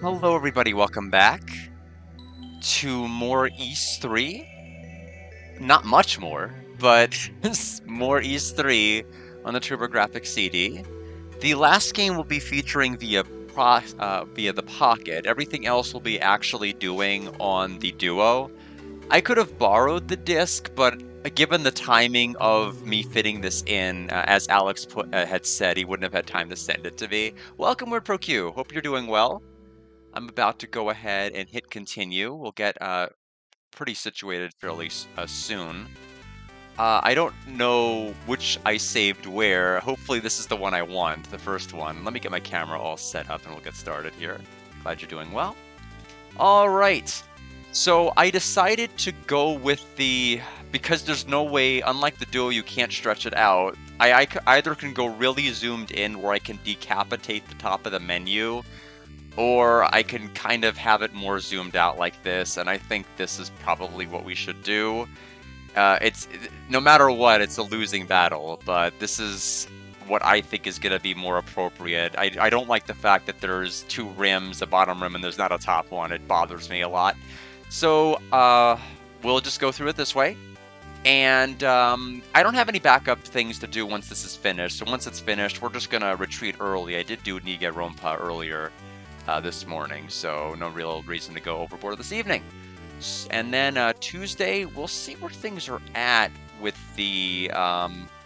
Hello, everybody. Welcome back to more East 3. Not much more, but more East 3 on the TurboGrafx CD. The last game will be featuring via the Pocket. Everything else will be actually doing on the Duo. I could have borrowed the disc, but given the timing of me fitting this in, as Alex had said, he wouldn't have had time to send it to me. Welcome, WordProQ. Hope you're doing well. I'm about to go ahead and hit continue. We'll get pretty situated fairly soon. I don't know which I saved where. Hopefully this is the one I want, the first one. Let me get my camera all set up and we'll get started here. Glad you're doing well. All right. So I decided to go with because there's no way, unlike the Duo, you can't stretch it out. I either can go really zoomed in where I can decapitate the top of the menu, or I can kind of have it more zoomed out like this, and I think this is probably what we should do. No matter what, it's a losing battle, but this is what I think is going to be more appropriate. I don't like the fact that there's two rims, a bottom rim, and there's not a top one. It bothers me a lot. So we'll just go through it this way. And I don't have any backup things to do once this is finished. So once it's finished, we're just going to retreat early. I did do Niga Rompa earlier this morning, so no real reason to go overboard this evening. And then Tuesday, we'll see where things are at with the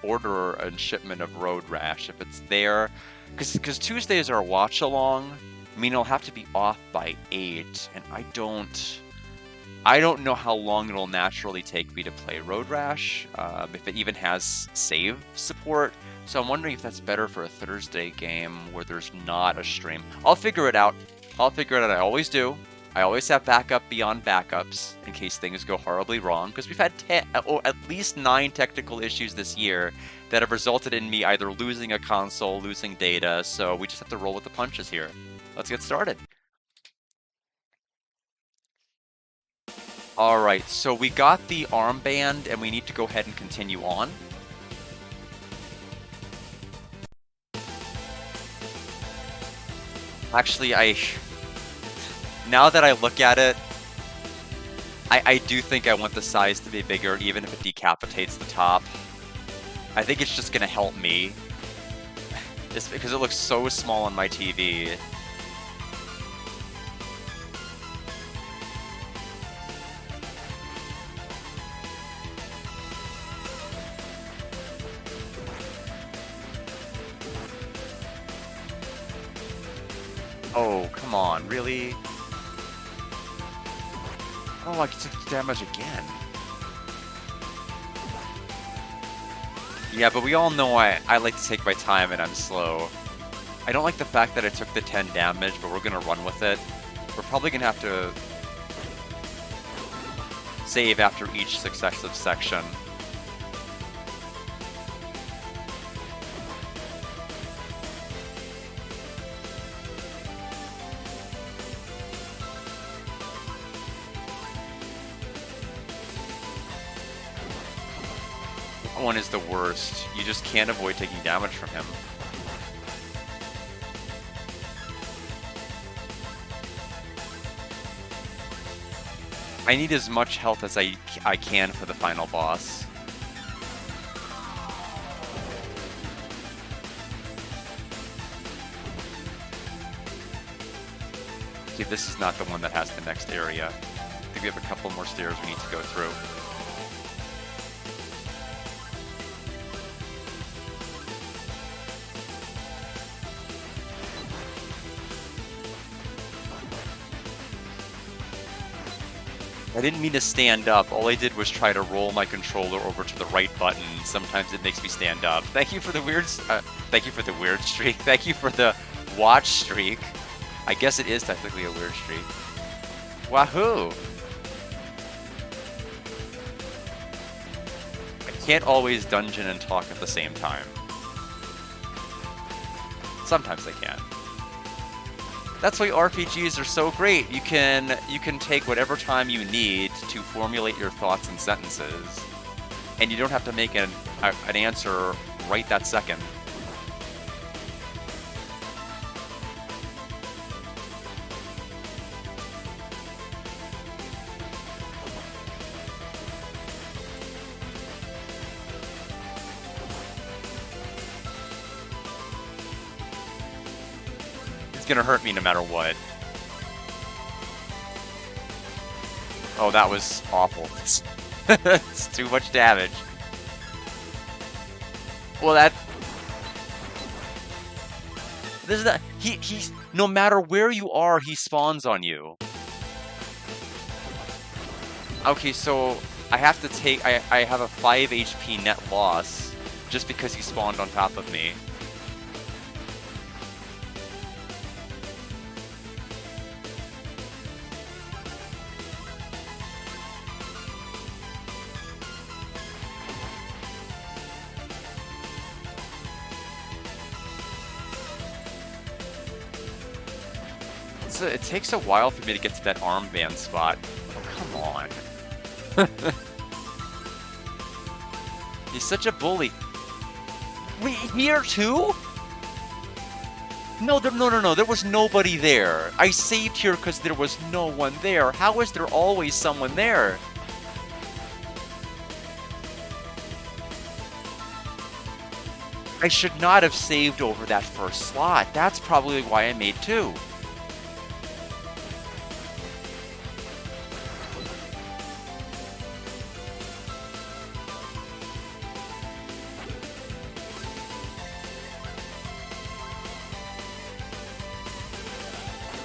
order and shipment of Road Rash, if it's there. Because Tuesday is our watch along. I mean, it'll have to be off by 8, and I don't know how long it'll naturally take me to play Road Rash, if it even has save support. So I'm wondering if that's better for a Thursday game where there's not a stream. I'll figure it out. I always do. I always have backup beyond backups in case things go horribly wrong, because we've had at least 9 technical issues this year that have resulted in me either losing a console, losing data, so we just have to roll with the punches here. Let's get started. All right, so we got the armband, and we need to go ahead and continue on. Actually, now that I look at it, I do think I want the size to be bigger, even if it decapitates the top. I think it's just gonna help me, just because it looks so small on my TV. Oh, come on, really? Oh, I took damage again. Yeah, but we all know I like to take my time and I'm slow. I don't like the fact that I took the 10 damage, but we're gonna run with it. We're probably gonna have to save after each successive section. That one is the worst. You just can't avoid taking damage from him. I need as much health as I can for the final boss. See, this is not the one that has the next area. I think we have a couple more stairs we need to go through. I didn't mean to stand up. All I did was try to roll my controller over to the right button. Sometimes it makes me stand up. Thank you for the weird streak. Thank you for the watch streak. I guess it is technically a weird streak. Wahoo! I can't always dungeon and talk at the same time. Sometimes I can. That's why RPGs are so great. You can take whatever time you need to formulate your thoughts and sentences, and you don't have to make an answer right that second. It's gonna hurt me no matter what. Oh, that was awful. It's too much damage. Well, this is not. He's no matter where you are, he spawns on you. Okay, so I have to take. I have a 5 HP net loss just because he spawned on top of me. It takes a while for me to get to that armband spot. Oh, come on. He's such a bully. Wait, here too? No, no. There was nobody there. I saved here because there was no one there. How is there always someone there? I should not have saved over that first slot. That's probably why I made 2.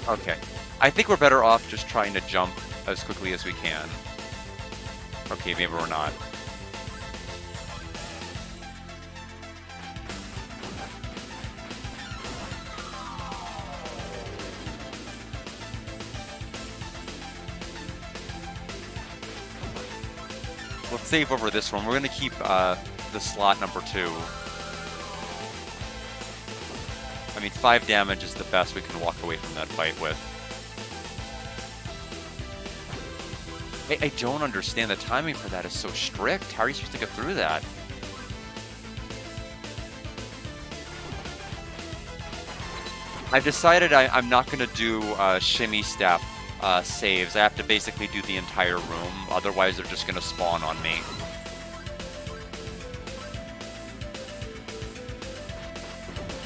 Okay. I think we're better off just trying to jump as quickly as we can. Okay, maybe we're not. Let's save over this one. We're going to keep the slot number 2. I mean, 5 damage is the best we can walk away from that fight with. I don't understand. The timing for that is so strict. How are you supposed to get through that? I've decided I'm not going to do shimmy step saves. I have to basically do the entire room. Otherwise, they're just going to spawn on me.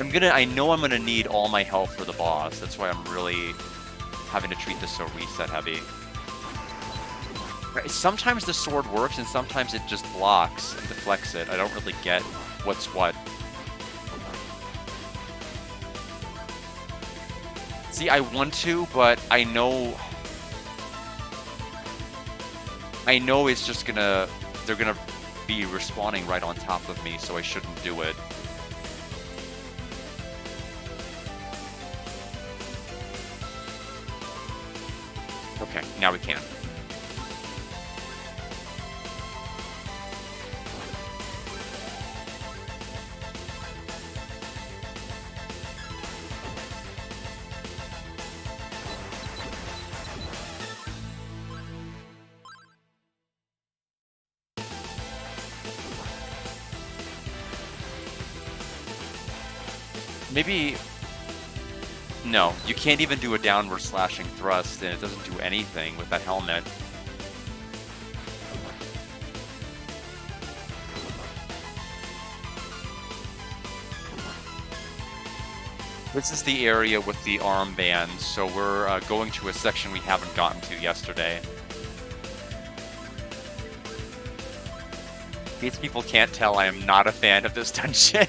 I know I'm gonna need all my health for the boss. That's why I'm really having to treat this so reset heavy. Sometimes the sword works and sometimes it just blocks and deflects it. I don't really get what's what. See, I want to, but I know it's just they're gonna be respawning right on top of me, so I shouldn't do it. Okay, now we can. Maybe... No, you can't even do a downward slashing thrust, and it doesn't do anything with that helmet. This is the area with the armband, so we're going to a section we haven't gotten to yesterday. These people can't tell I am not a fan of this dungeon.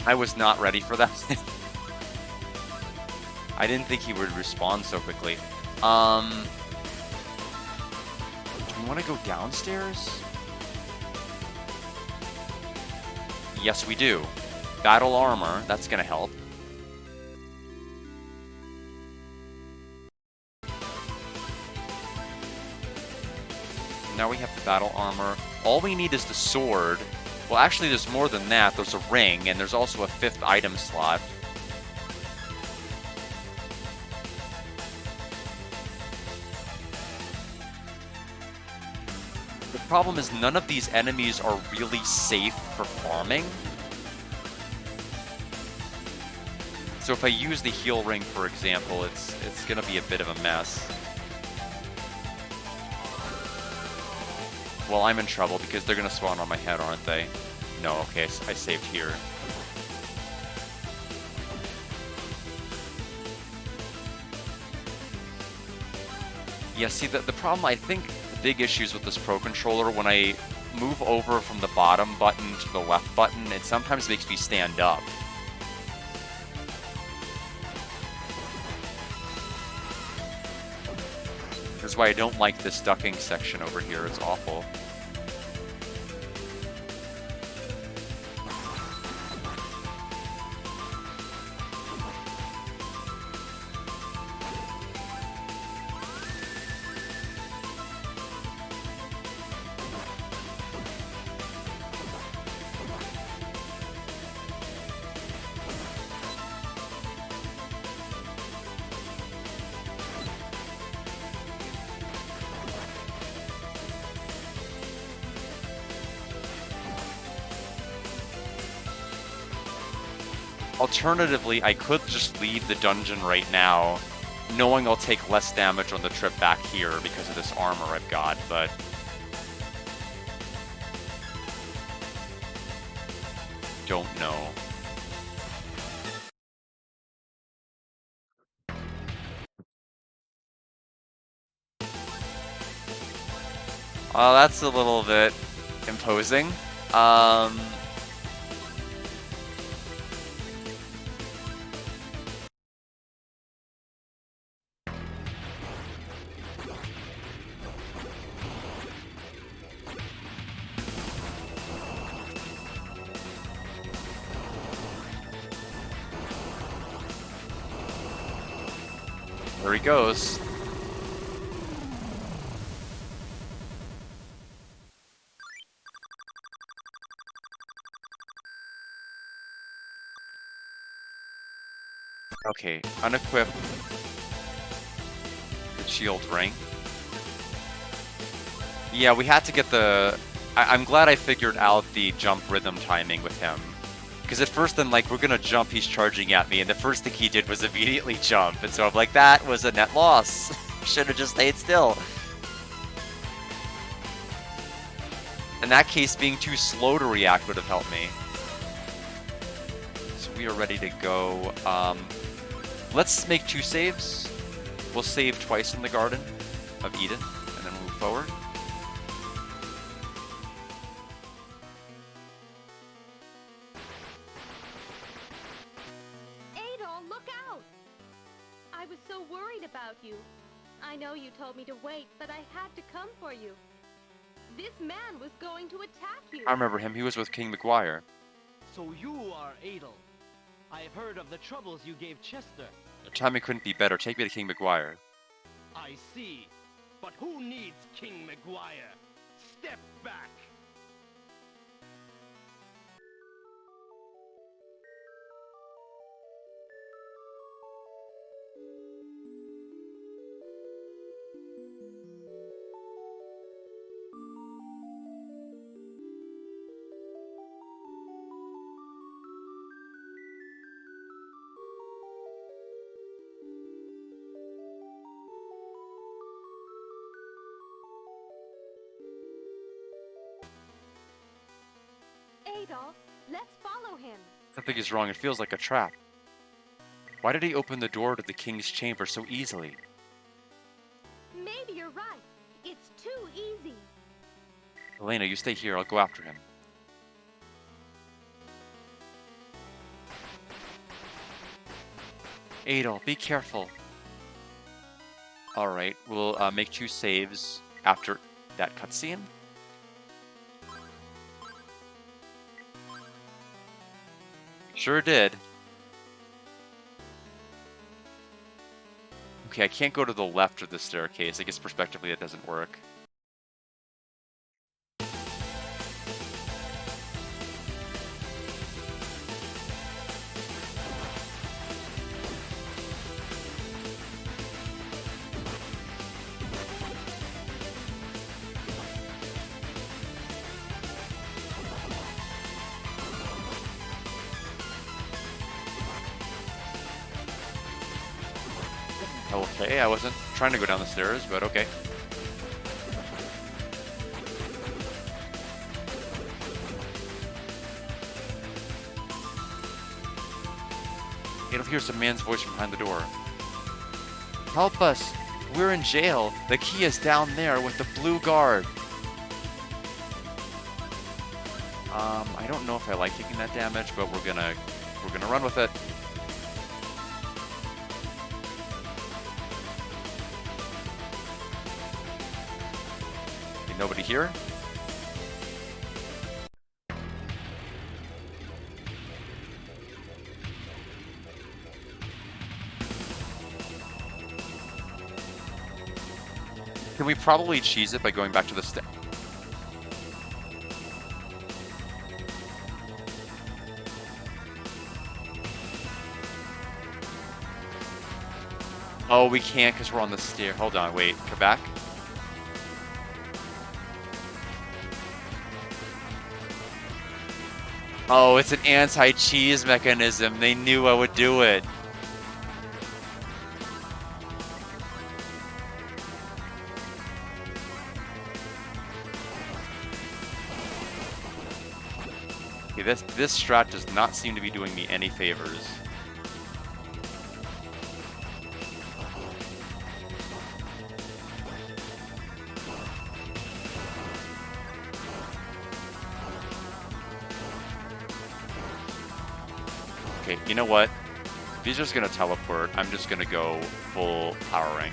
I was not ready for that. I didn't think he would respond so quickly. Do we want to go downstairs? Yes, we do. Battle armor, that's gonna help. Now we have the battle armor. All we need is the sword. Well, actually, there's more than that. There's a ring, and there's also a 5th item slot. The problem is none of these enemies are really safe for farming. So if I use the heal ring, for example, it's gonna be a bit of a mess. Well, I'm in trouble because they're gonna spawn on my head, aren't they? No, okay, I saved here. Yeah, see, the problem, I think, the big issues with this Pro Controller, when I move over from the bottom button to the left button, it sometimes makes me stand up. That's why I don't like this ducking section over here, it's awful. Alternatively, I could just leave the dungeon right now, knowing I'll take less damage on the trip back here because of this armor I've got, but... don't know. Well, that's a little bit imposing. There he goes. Okay, unequip the shield ring. Yeah, we had to get the... I'm glad I figured out the jump rhythm timing with him. Because at first I'm like, we're gonna jump, he's charging at me, and the first thing he did was immediately jump. And so I'm like, that was a net loss. Should have just stayed still. In that case, being too slow to react would have helped me. So we are ready to go. Let's make 2 saves. We'll save twice in the Garden of Eden, and then move forward. Adol, look out! I was so worried about you. I know you told me to wait, but I had to come for you. This man was going to attack you. I remember him. He was with King McGuire. So you are Adol. I have heard of the troubles you gave Chester. The timing couldn't be better. Take me to King McGuire. I see. But who needs King McGuire? Step back! Adol, let's follow him. Something is wrong. It feels like a trap. Why did he open the door to the king's chamber so easily? Maybe you're right. It's too easy. Elena, you stay here. I'll go after him. Adol, be careful. Alright, we'll make 2 saves after that cutscene. Sure did. Okay, I can't go to the left of the staircase. I guess prospectively it doesn't work. Okay, I wasn't trying to go down the stairs, but okay. Adolf hears a man's voice from behind the door. Help us! We're in jail! The key is down there with the blue guard! I don't know if I like taking that damage, but we're gonna run with it. Okay, nobody here? Can we probably cheese it by going back to the Oh, we can't because we're on the stair. Hold on, wait. Come back. Oh, it's an anti-cheese mechanism. They knew I would do it. Okay, this strat does not seem to be doing me any favors. Okay, you know what? If he's just gonna teleport, I'm just gonna go full power ring.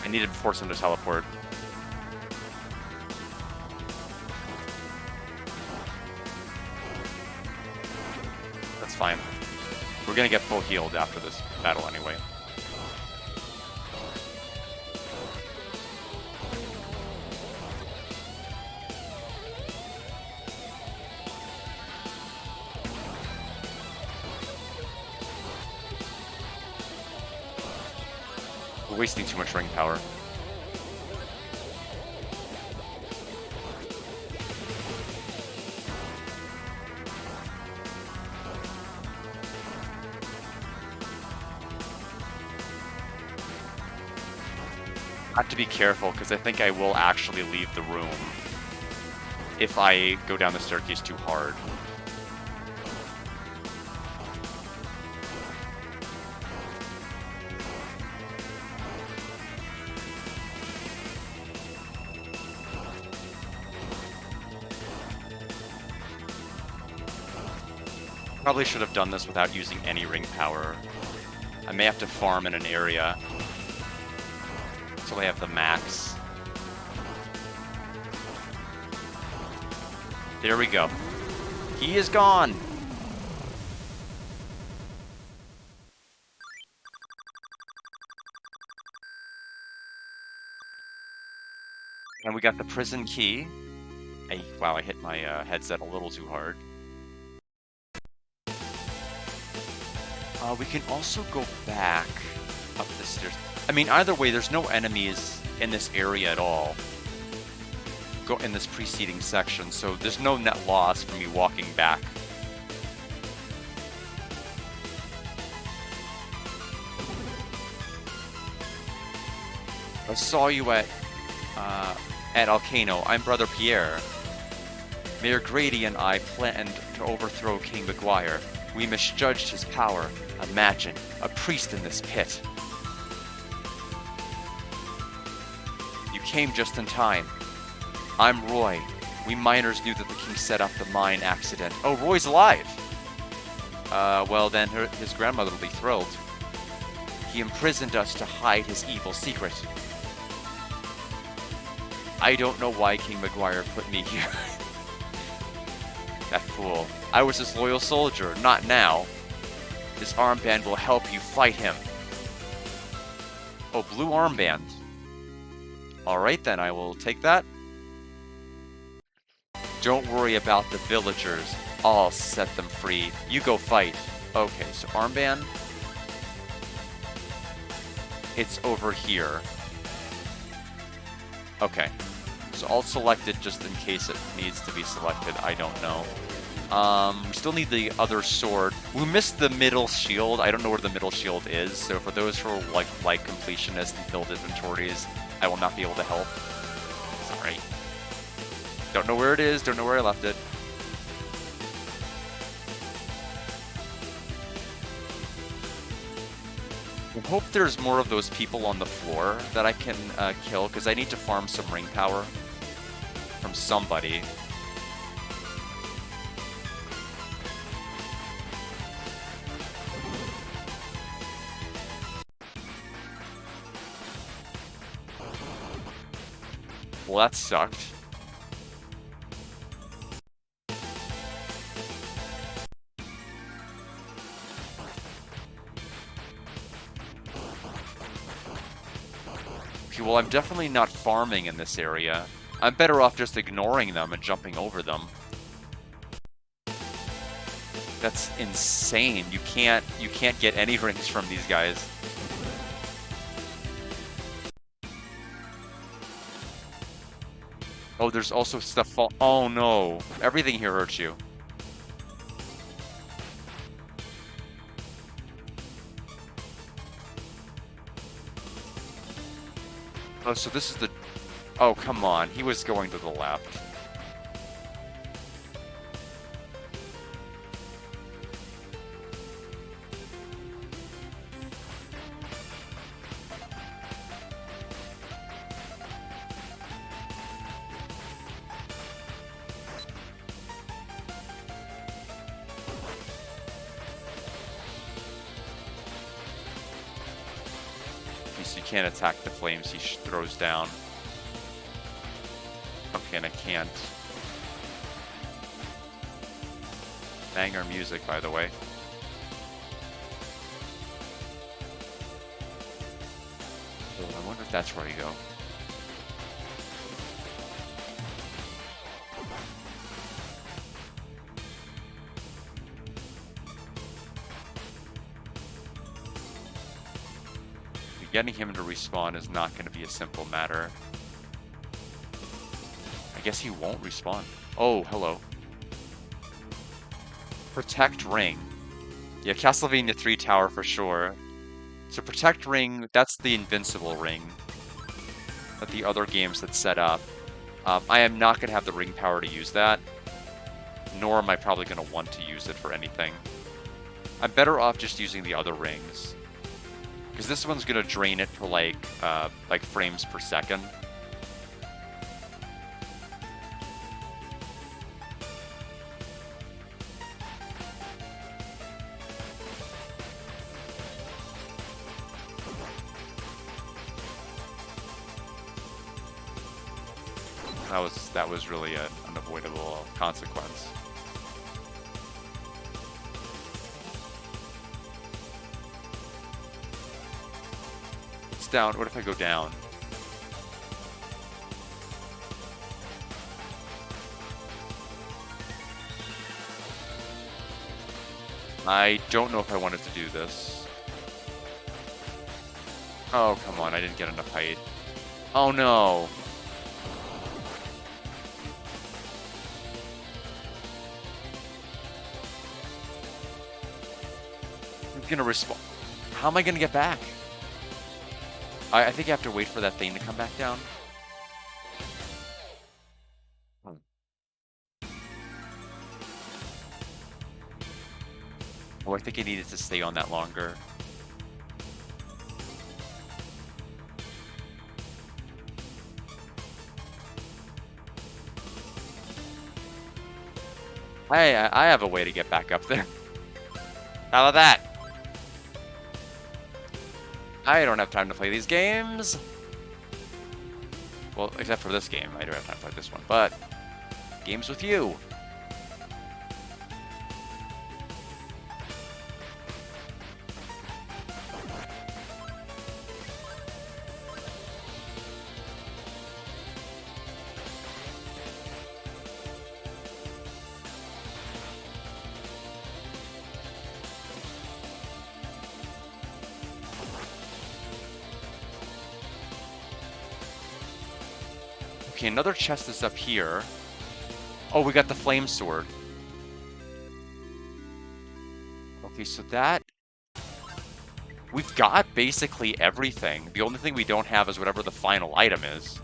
I need to force him to teleport. That's fine. We're gonna get full healed after this battle anyway. We're wasting too much ring power. I have to be careful because I think I will actually leave the room if I go down the staircase too hard. Probably should have done this without using any ring power. I may have to farm in an area until I have the max. There we go. He is gone! And we got the prison key. Wow, I hit my headset a little too hard. We can also go back up the stairs. I mean, either way, there's no enemies in this area at all. Go in this preceding section, so there's no net loss for me walking back. I saw you at Alcano. I'm Brother Pierre. Mayor Grady and I planned to overthrow King Maguire. We misjudged his power. Imagine, a priest in this pit. You came just in time. I'm Roy. We miners knew that the king set up the mine accident. Oh, Roy's alive! Well then, his grandmother will be thrilled. He imprisoned us to hide his evil secret. I don't know why King Maguire put me here. That fool. I was his loyal soldier, not now. This armband will help you fight him. Oh, blue armband. Alright then, I will take that. Don't worry about the villagers. I'll set them free. You go fight. Okay, so armband. It's over here. Okay. So I'll select it just in case it needs to be selected. I don't know. We still need the other sword. We missed the middle shield. I don't know where the middle shield is. So for those who are like completionists and build inventories, I will not be able to help. Sorry. Don't know where it is. Don't know where I left it. I hope there's more of those people on the floor that I can kill, because I need to farm some ring power from somebody. Well, that sucked. Okay, well, I'm definitely not farming in this area. I'm better off just ignoring them and jumping over them. That's insane. You can't get any rings from these guys. Oh, there's also stuff fall. Oh no. Everything here hurts you. Oh, so this is the... Oh, come on. He was going to the left. So you can't attack the flames he throws down. Okay, and I can't. Banger music, by the way. Oh, I wonder if that's where you go. Getting him to respawn is not going to be a simple matter. I guess he won't respawn. Oh, hello. Protect Ring. Yeah, Castlevania 3 Tower for sure. So Protect Ring, that's the invincible ring that the other games that set up. I am not going to have the ring power to use that, nor am I probably going to want to use it for anything. I'm better off just using the other rings, because this one's going to drain it for like frames per second. That was really an unavoidable consequence. It's down. What if I go down? I don't know if I wanted to do this. Oh, come on. I didn't get enough height. Oh, no. Gonna respawn. How am I gonna get back? I think I have to wait for that thing to come back down. Oh, I think I needed to stay on that longer. I have a way to get back up there. How about that? I don't have time to play these games. Well, except for this game. I do have time to play this one, but games with you. Okay, another chest is up here. Oh, we got the flame sword. Okay, so that... We've got basically everything. The only thing we don't have is whatever the final item is.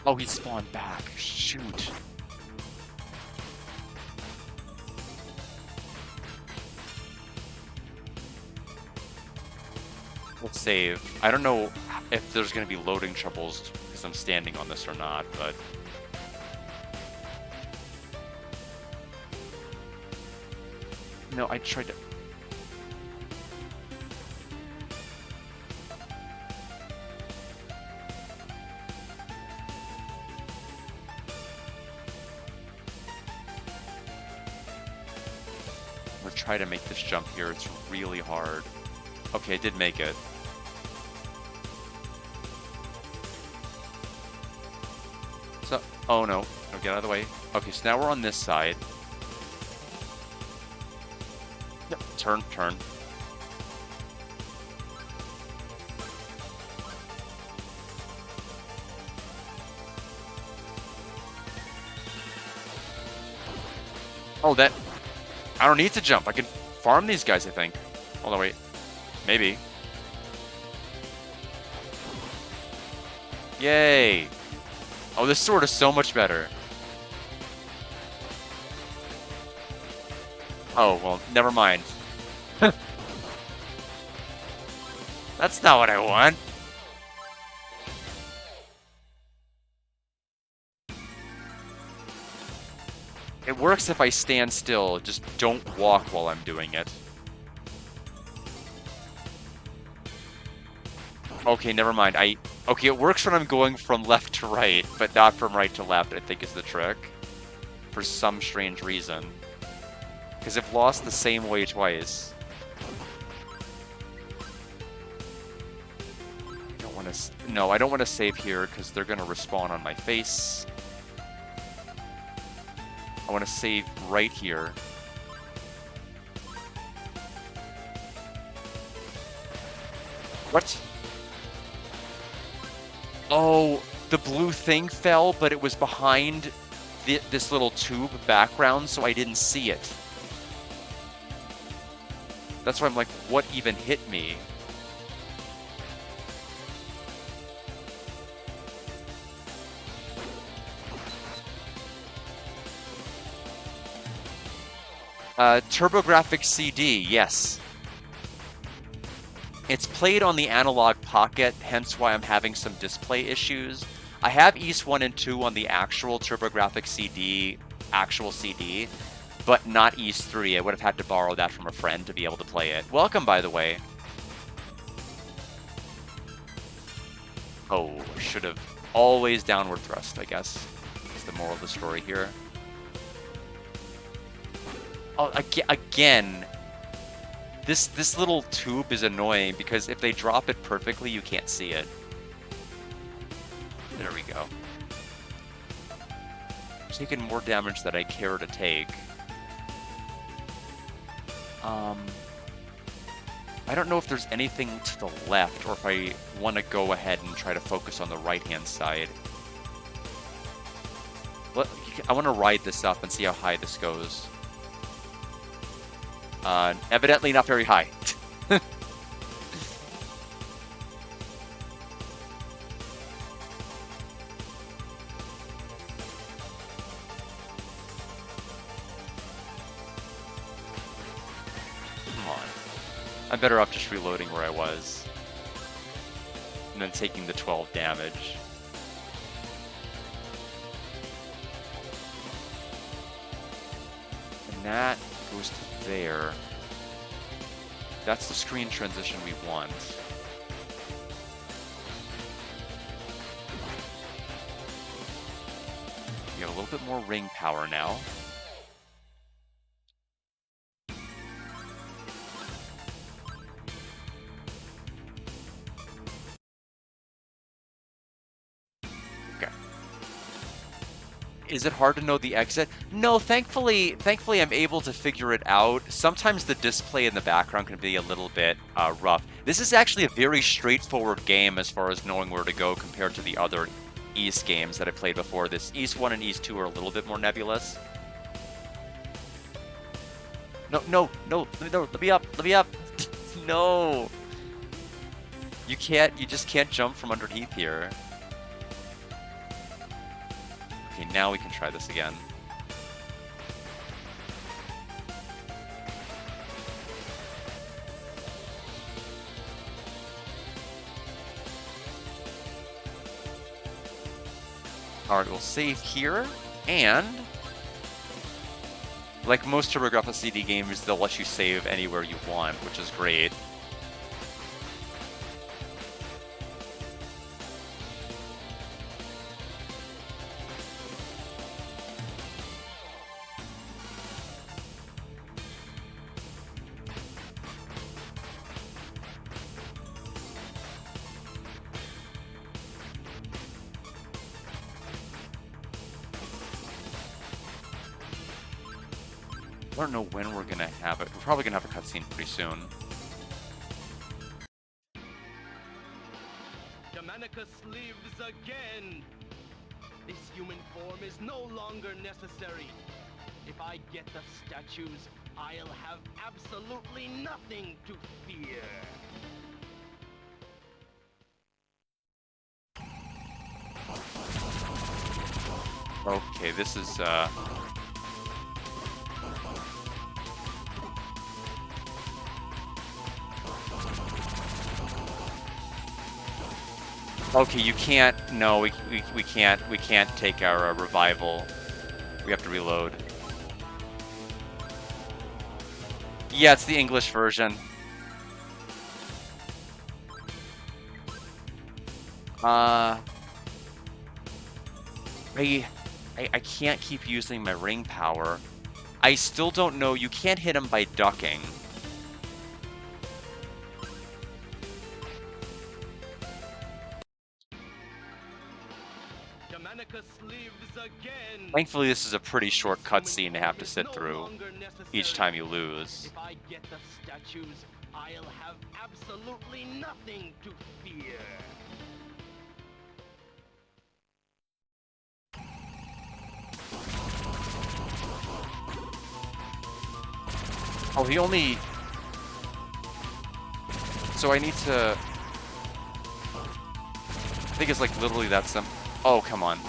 Oh, he spawned back. Shoot. let's save. I don't know if there's going to be loading troubles because I'm standing on this or not, but... No, I tried to... I'm gonna try to make this jump here. It's really hard. Okay, I did make it. So, oh no. No, get out of the way. Okay, so now we're on this side. Yep, turn. Oh, that... I don't need to jump. I can farm these guys, I think. Hold on, wait. Maybe. Yay! Oh, this sword is so much better. Oh, well, never mind. That's not what I want. It works if I stand still, just don't walk while I'm doing it. Okay, never mind. Okay, it works when I'm going from left to right, but not from right to left, I think is the trick. For some strange reason. Because I've lost the same way twice. I don't want to... No, I don't want to save here, because they're going to respawn on my face. I want to save right here. What? Oh, the blue thing fell, but it was behind this little tube background, so I didn't see it. That's why I'm like, what even hit me? TurboGrafx CD, yes. It's played on the Analog Pocket, hence why I'm having some display issues. I have Ys 1 and 2 on the actual TurboGrafx CD, but not Ys 3. I would have had to borrow that from a friend to be able to play it. Welcome, by the way. Oh, should have always downward thrust, I guess. Is the moral of the story here. Oh, again, this little tube is annoying because if they drop it perfectly, you can't see it. There we go. I'm taking more damage than I care to take. I don't know if there's anything to the left or if I want to go ahead and try to focus on the right-hand side. I want to ride this up and see how high this goes. Evidently not very high. Come on. I'm better off just reloading where I was. And then taking the 12 damage. And that goes to there. That's the screen transition we want. We have a little bit more ring power now. Is it hard to know the exit? No, thankfully I'm able to figure it out. Sometimes the display in the background can be a little bit rough. This is actually a very straightforward game as far as knowing where to go compared to the other Ys games that I played before. This Ys 1 and Ys 2 are a little bit more nebulous. No, let me up. No. You just can't jump from underneath here. Okay, now we can try this again. Alright, we'll save here, and like most TurboGrafx CD games, they'll let you save anywhere you want, which is great. I don't know when we're gonna have it. We're probably gonna have a cutscene pretty soon. Germanicus lives again! This human form is no longer necessary. If I get the statues, I'll have absolutely nothing to fear. Okay, this is okay, you can't. No, we can't take our revival. We have to reload. Yeah, it's the English version. I can't keep using my ring power. I still don't know. You can't hit him by ducking. Germanicus lives again! Thankfully, this is a pretty short This human cutscene to form have to is sit no through longer necessary. each time you lose. If I get the statues, I'll have absolutely nothing to fear. Oh, he only... So I need to... I think it's like literally that simple. Oh, come on.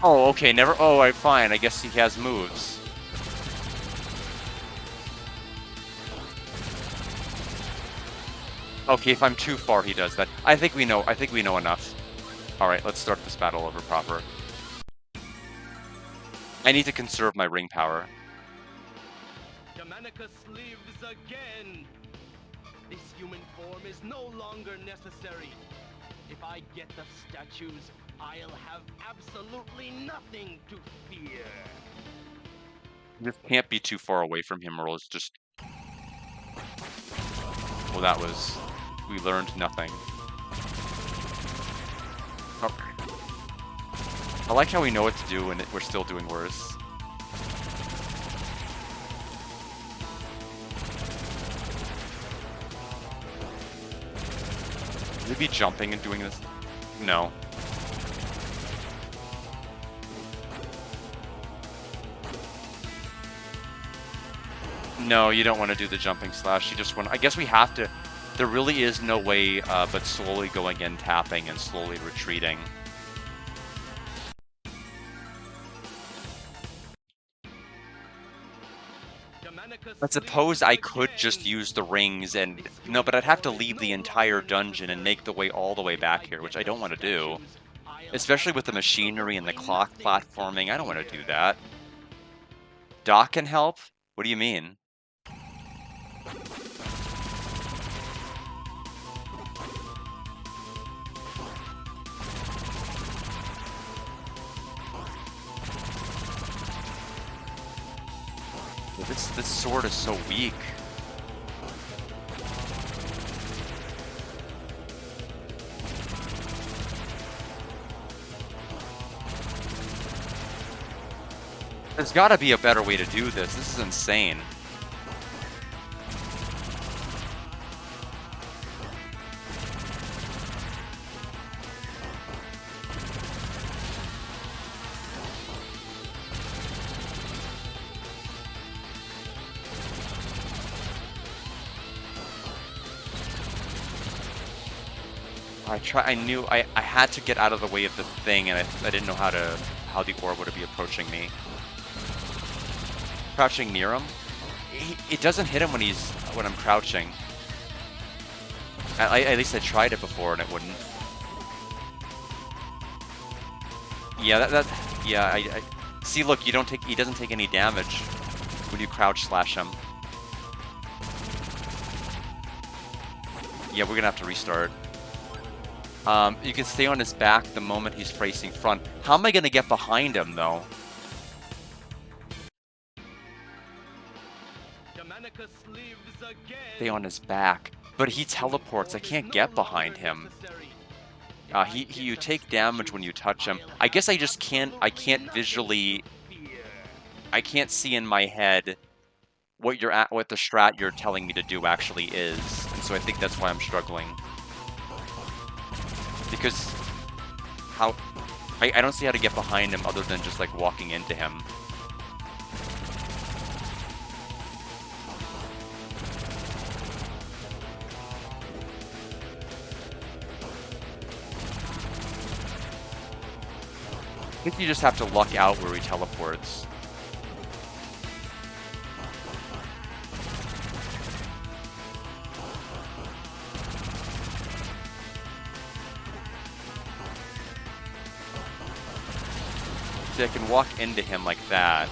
Oh, okay, never. Oh, alright, fine. I guess he has moves. Okay, if I'm too far, he does that. I think we know enough. Alright, let's start this battle over proper. I need to conserve my ring power. Germanicus lives again! This human form is no longer necessary. If I get the statues, I'll have absolutely nothing to fear. Just can't be too far away from him or it's just... Well, that was... We learned nothing. Okay. I like how we know what to do and we're still doing worse. Would we be jumping and doing this? No. No, you don't want to do the jumping slash. You just want... I guess we have to... There really is no way but slowly going in, tapping, and slowly retreating. I suppose I could just use the rings and... No, but I'd have to leave the entire dungeon and make the way all the way back here, which I don't want to do. Especially with the machinery and the clock platforming, I don't want to do that. Doc can help? What do you mean? This sword is so weak. There's gotta be a better way to do this. This is insane. I knew I had to get out of the way of the thing, and I didn't know how the orb would be approaching me. Crouching near him, it doesn't hit him when I'm crouching. At least I tried it before and it wouldn't. Yeah, yeah. I see. Look, he doesn't take any damage when you crouch slash him. Yeah, we're gonna have to restart. You can stay on his back the moment he's facing front. How am I gonna get behind him though? Germanicus lives again. Stay on his back, but he teleports. I can't get behind him. You take damage when you touch him. I guess I just can't. I can't visually. I can't see in my head what the strat you're telling me to do actually is, and so I think that's why I'm struggling. Because I don't see how to get behind him other than just like walking into him. I think you just have to luck out where he teleports. See, I can walk into him like that.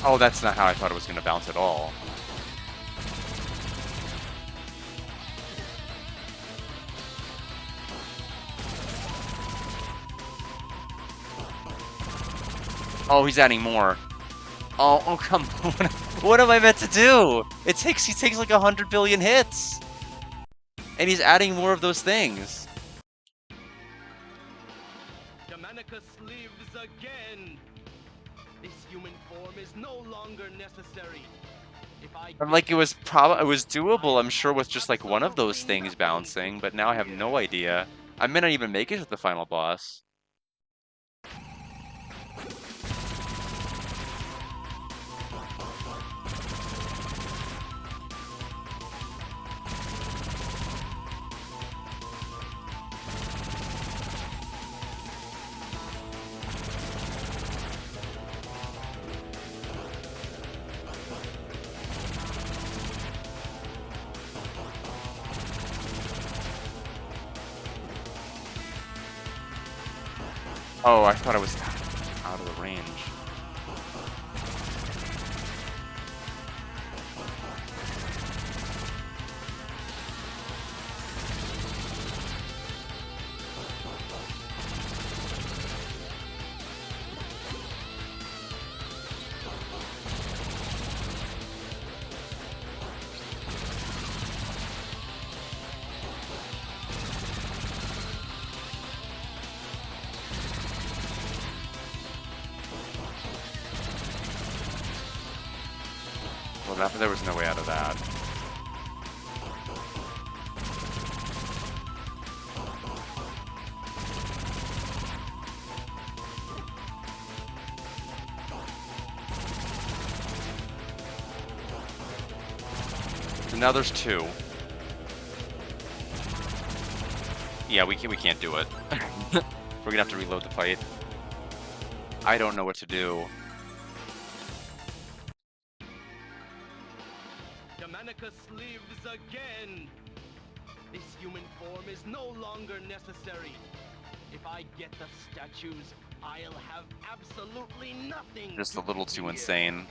Oh, that's not how I thought it was going to bounce at all. Oh, he's adding more. Oh, come on. What am I meant to do? He takes like 100 billion hits. And he's adding more of those things. Germanicus lives again. This human form is no longer necessary. I'm like, it was doable, I'm sure, with just like one of those things bouncing, but now I have no idea. I may not even make it to the final boss. Oh, I thought I was out of the range. Well, there was no way out of that. So now there's two. Yeah, we can't do it. We're gonna have to reload the fight. I don't know what to do. Germanicus lives again. This human form is no longer necessary. If I get the statues, I'll have absolutely nothing. Just a little too insane.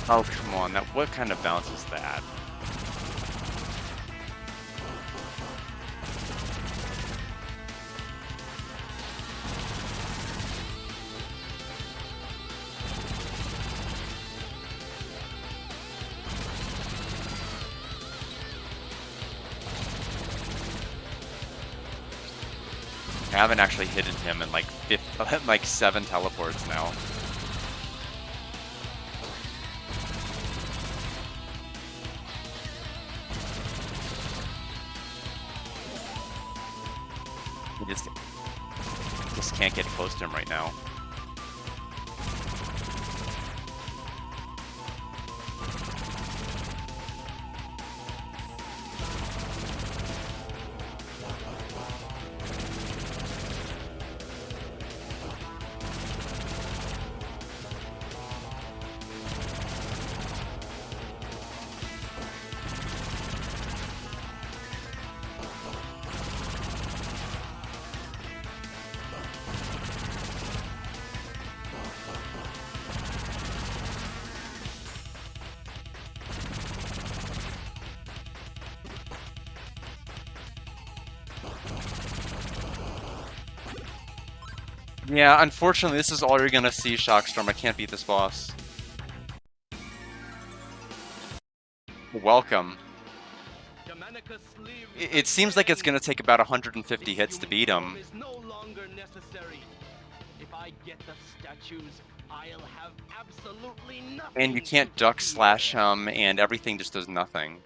Oh, come on. What kind of bounce is that? I haven't actually hidden him in like like 7 teleports now. We just can't get close to him right now. Yeah, unfortunately, this is all you're gonna see, Shockstorm. I can't beat this boss. Welcome. It seems like it's gonna take about 150 hits to beat him. And you can't duck slash him, and everything just does nothing.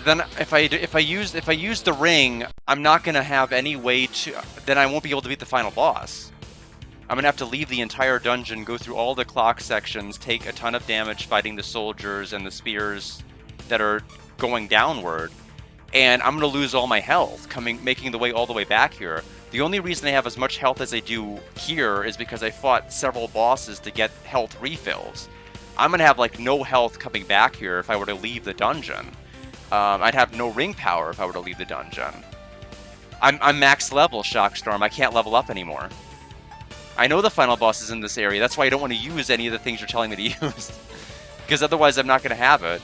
Then if I use the ring, I'm not gonna have any way to. Then I won't be able to beat the final boss. I'm gonna have to leave the entire dungeon, go through all the clock sections, take a ton of damage fighting the soldiers and the spears that are going downward, and I'm gonna lose all my health making the way all the way back here. The only reason I have as much health as I do here is because I fought several bosses to get health refills. I'm gonna have like no health coming back here if I were to leave the dungeon. I'd have no ring power if I were to leave the dungeon. I'm max level, Shockstorm. I can't level up anymore. I know the final boss is in this area. That's why I don't want to use any of the things you're telling me to use. Because otherwise I'm not going to have it.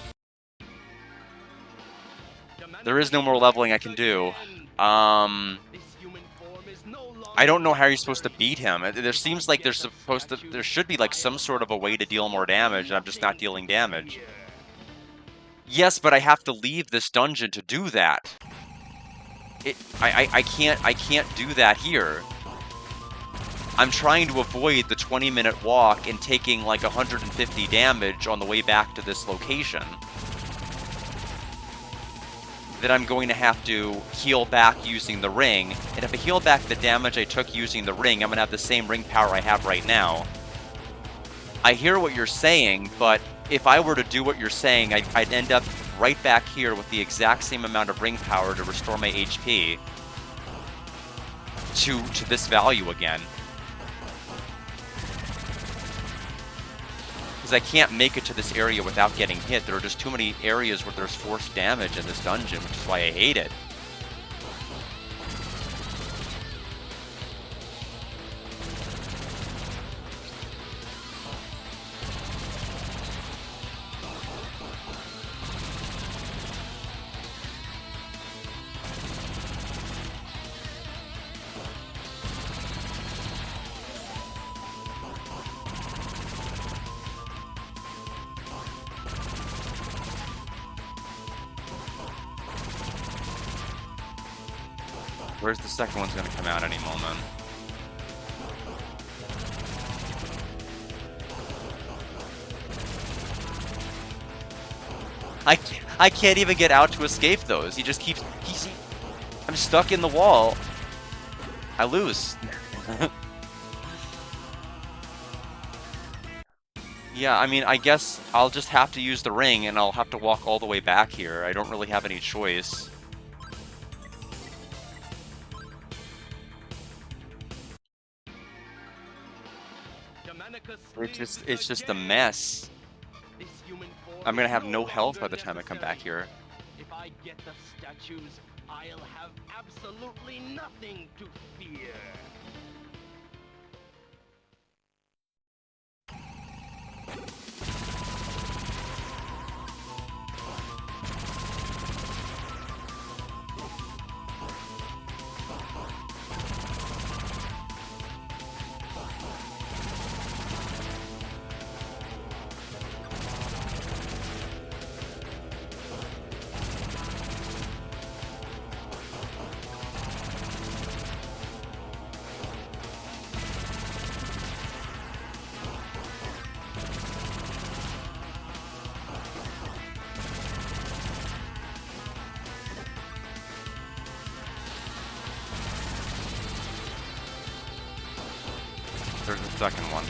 There is no more leveling I can do. I don't know how you're supposed to beat him. There seems like there should be like some sort of a way to deal more damage, and I'm just not dealing damage. Yes, but I have to leave this dungeon to do that. I can't do that here. I'm trying to avoid the 20-minute walk and taking like 150 damage on the way back to this location. Then I'm going to have to heal back using the ring, and if I heal back the damage I took using the ring, I'm going to have the same ring power I have right now. I hear what you're saying, but if I were to do what you're saying, I'd end up right back here with the exact same amount of ring power to restore my HP to this value again. Because I can't make it to this area without getting hit. There are just too many areas where there's forced damage in this dungeon, which is why I hate it. Where's the second one's going to come out any moment? I can't even get out to escape those. He just keeps... I'm stuck in the wall. I lose. Yeah, I mean, I guess I'll just have to use the ring and I'll have to walk all the way back here. I don't really have any choice. It's just a mess. I'm gonna have no health by the time I come back here. If I get the statues, I'll have absolutely nothing to fear. There's the second one.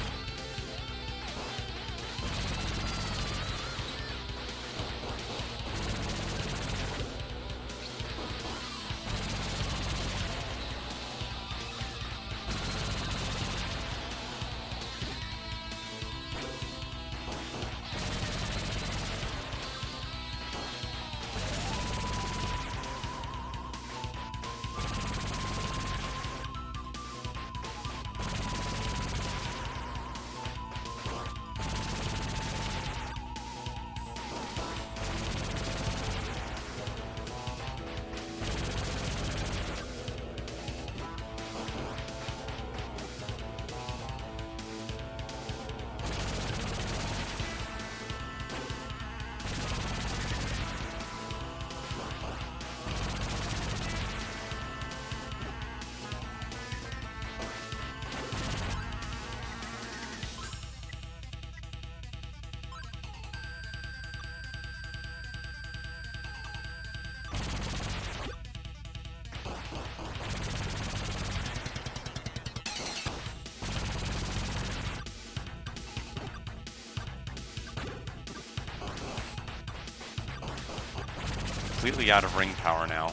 Completely out of ring power now.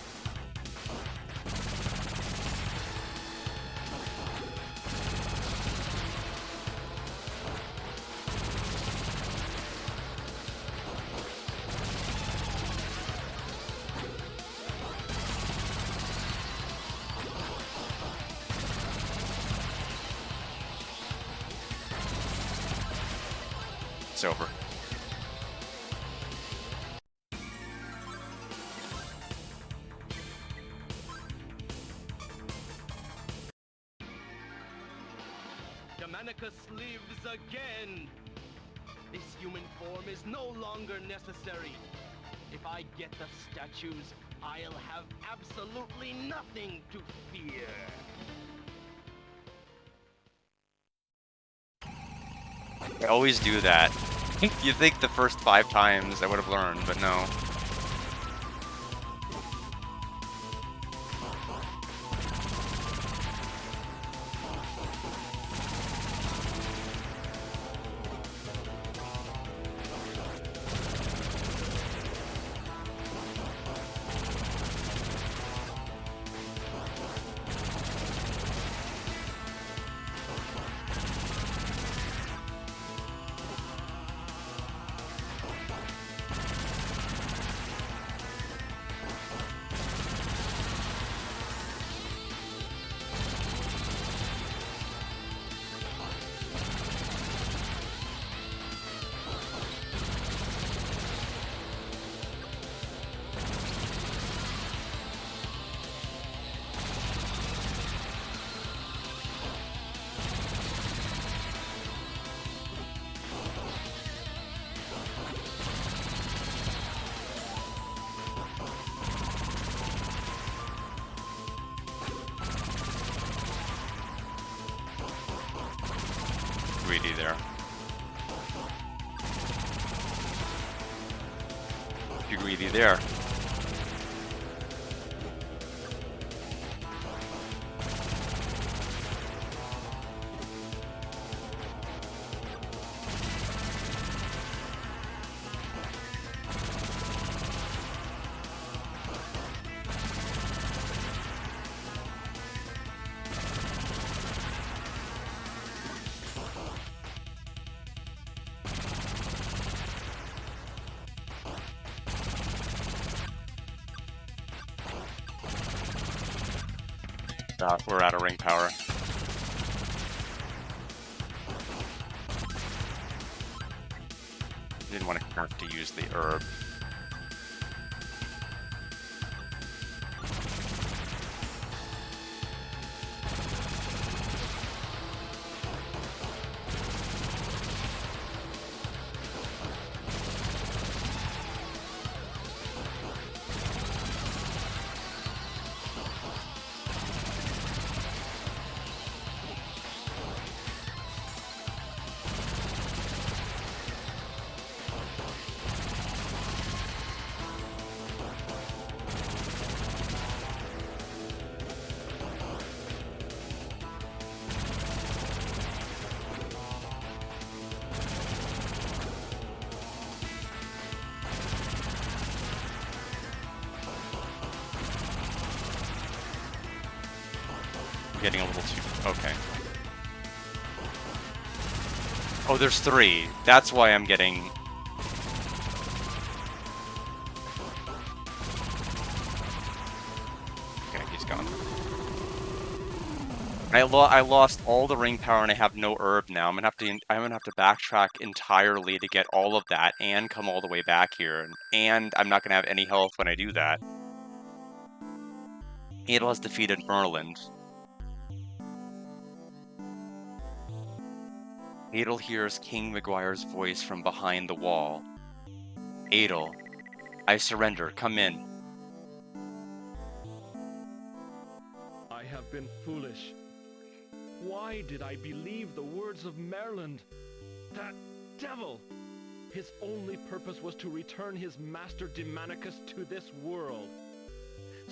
It's over. Germanicus lives again! This human form is no longer necessary. If I get the statues, I'll have absolutely nothing to fear. I always do that. You think the first 5 times I would have learned, but no. Greedy there. Too greedy there. We're out of ring power. Didn't want to have to use the herb. Getting a little too... Okay. Oh, there's 3. That's why I'm getting... Okay, he's gone. I lost all the ring power and I have no herb now. I'm gonna have to backtrack entirely to get all of that and come all the way back here. And I'm not gonna have any health when I do that. Adel has defeated Merlin. Adel hears King Maguire's voice from behind the wall. Adel, I surrender. Come in. I have been foolish. Why did I believe the words of Merlin? That devil! His only purpose was to return his master Demonicus to this world.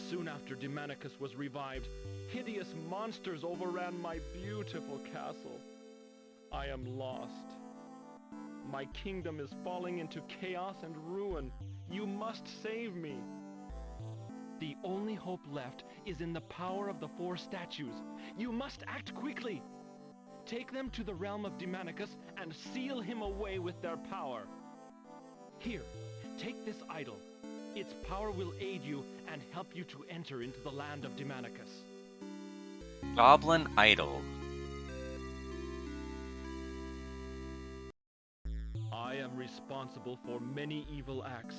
Soon after Demonicus was revived, hideous monsters overran my beautiful castle. I am lost. My kingdom is falling into chaos and ruin. You must save me. The only hope left is in the power of the 4 statues. You must act quickly. Take them to the realm of Demonicus and seal him away with their power. Here, take this idol. Its power will aid you and help you to enter into the land of Demonicus. Goblin Idol. I am responsible for many evil acts.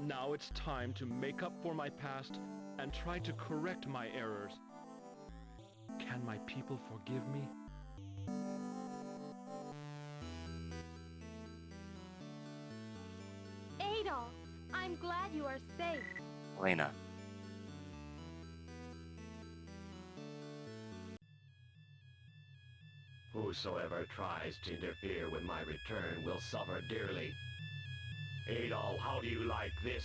Now it's time to make up for my past and try to correct my errors. Can my people forgive me? Adol, I'm glad you are safe. Elena. Whosoever tries to interfere with my return will suffer dearly. Adol, how do you like this?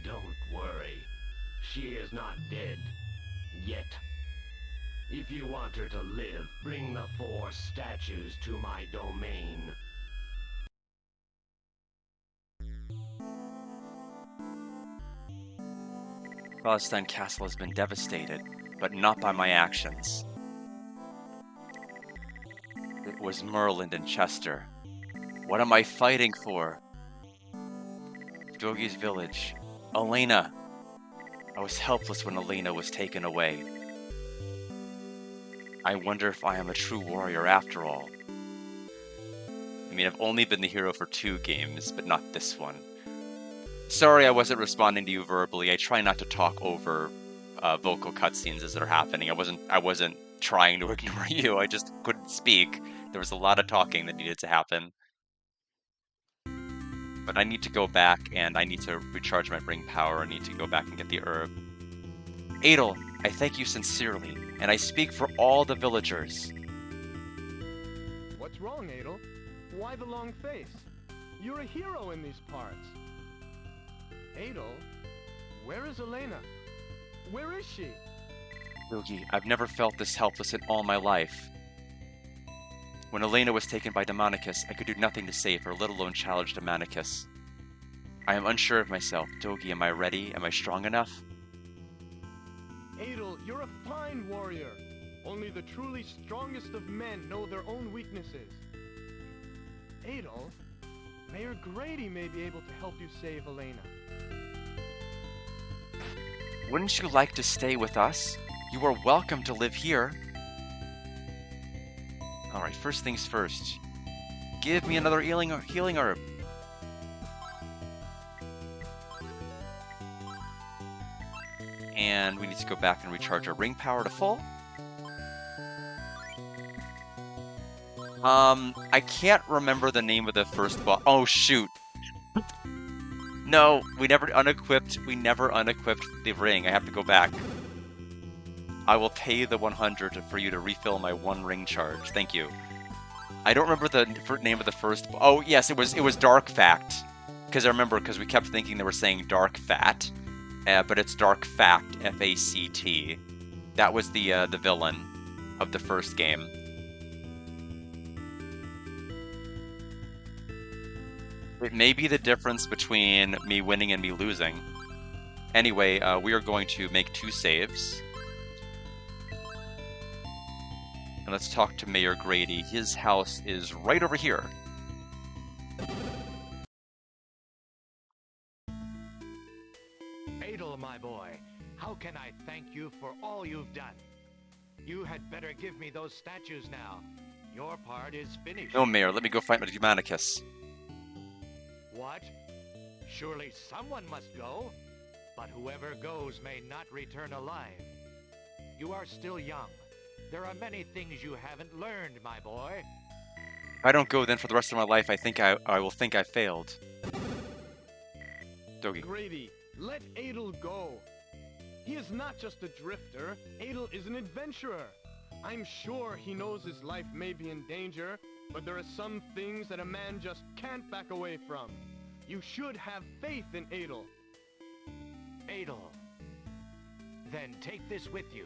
Don't worry. She is not dead. Yet. If you want her to live, bring the 4 statues to my domain. Rosstein Castle has been devastated, but not by my actions. It was Merlin and Chester. What am I fighting for? Dogi's village. Elena. I was helpless when Elena was taken away. I wonder if I am a true warrior after all. I mean, I've only been the hero for 2 games, but not this one. Sorry I wasn't responding to you verbally. I try not to talk over vocal cutscenes as they're happening. I wasn't trying to ignore you. I just couldn't speak. There was a lot of talking that needed to happen. But I need to go back and I need to recharge my ring power. I need to go back and get the herb. Adel, I thank you sincerely, and I speak for all the villagers. What's wrong, Adel? Why the long face? You're a hero in these parts. Adel, where is Elena? Where is she? Dogi, I've never felt this helpless in all my life. When Elena was taken by Demonicus, I could do nothing to save her, let alone challenge Demonicus. I am unsure of myself. Dogi, am I ready? Am I strong enough? Adel, you're a fine warrior. Only the truly strongest of men know their own weaknesses. Adel, Mayor Grady may be able to help you save Elena. Wouldn't you like to stay with us? You are welcome to live here. Alright, first things first. Give me another healing herb. And we need to go back and recharge our ring power to full. I can't remember the name of the first boss. Oh, shoot. No, we never unequipped the ring. I have to go back. I will pay the 100 for you to refill my 1 ring charge. Thank you. I don't remember the name of the first. Oh, yes, it was Dark Fact. Because I remember, because we kept thinking they were saying Dark Fat, but it's Dark Fact, F-A-C-T. That was the villain of the first game. It may be the difference between me winning and me losing. Anyway, we are going to make 2 saves. And let's talk to Mayor Grady. His house is right over here. Adel, my boy, how can I thank you for all you've done? You had better give me those statues now. Your part is finished. No, Mayor, let me go fight Germanicus. What? Surely someone must go. But whoever goes may not return alive. You are still young. There are many things you haven't learned, my boy. If I don't go, then for the rest of my life, I think I will think I failed. Dogi. Grady, let Adel go. He is not just a drifter. Adel is an adventurer. I'm sure he knows his life may be in danger, but there are some things that a man just can't back away from. You should have faith in Adel. Adel. Then take this with you.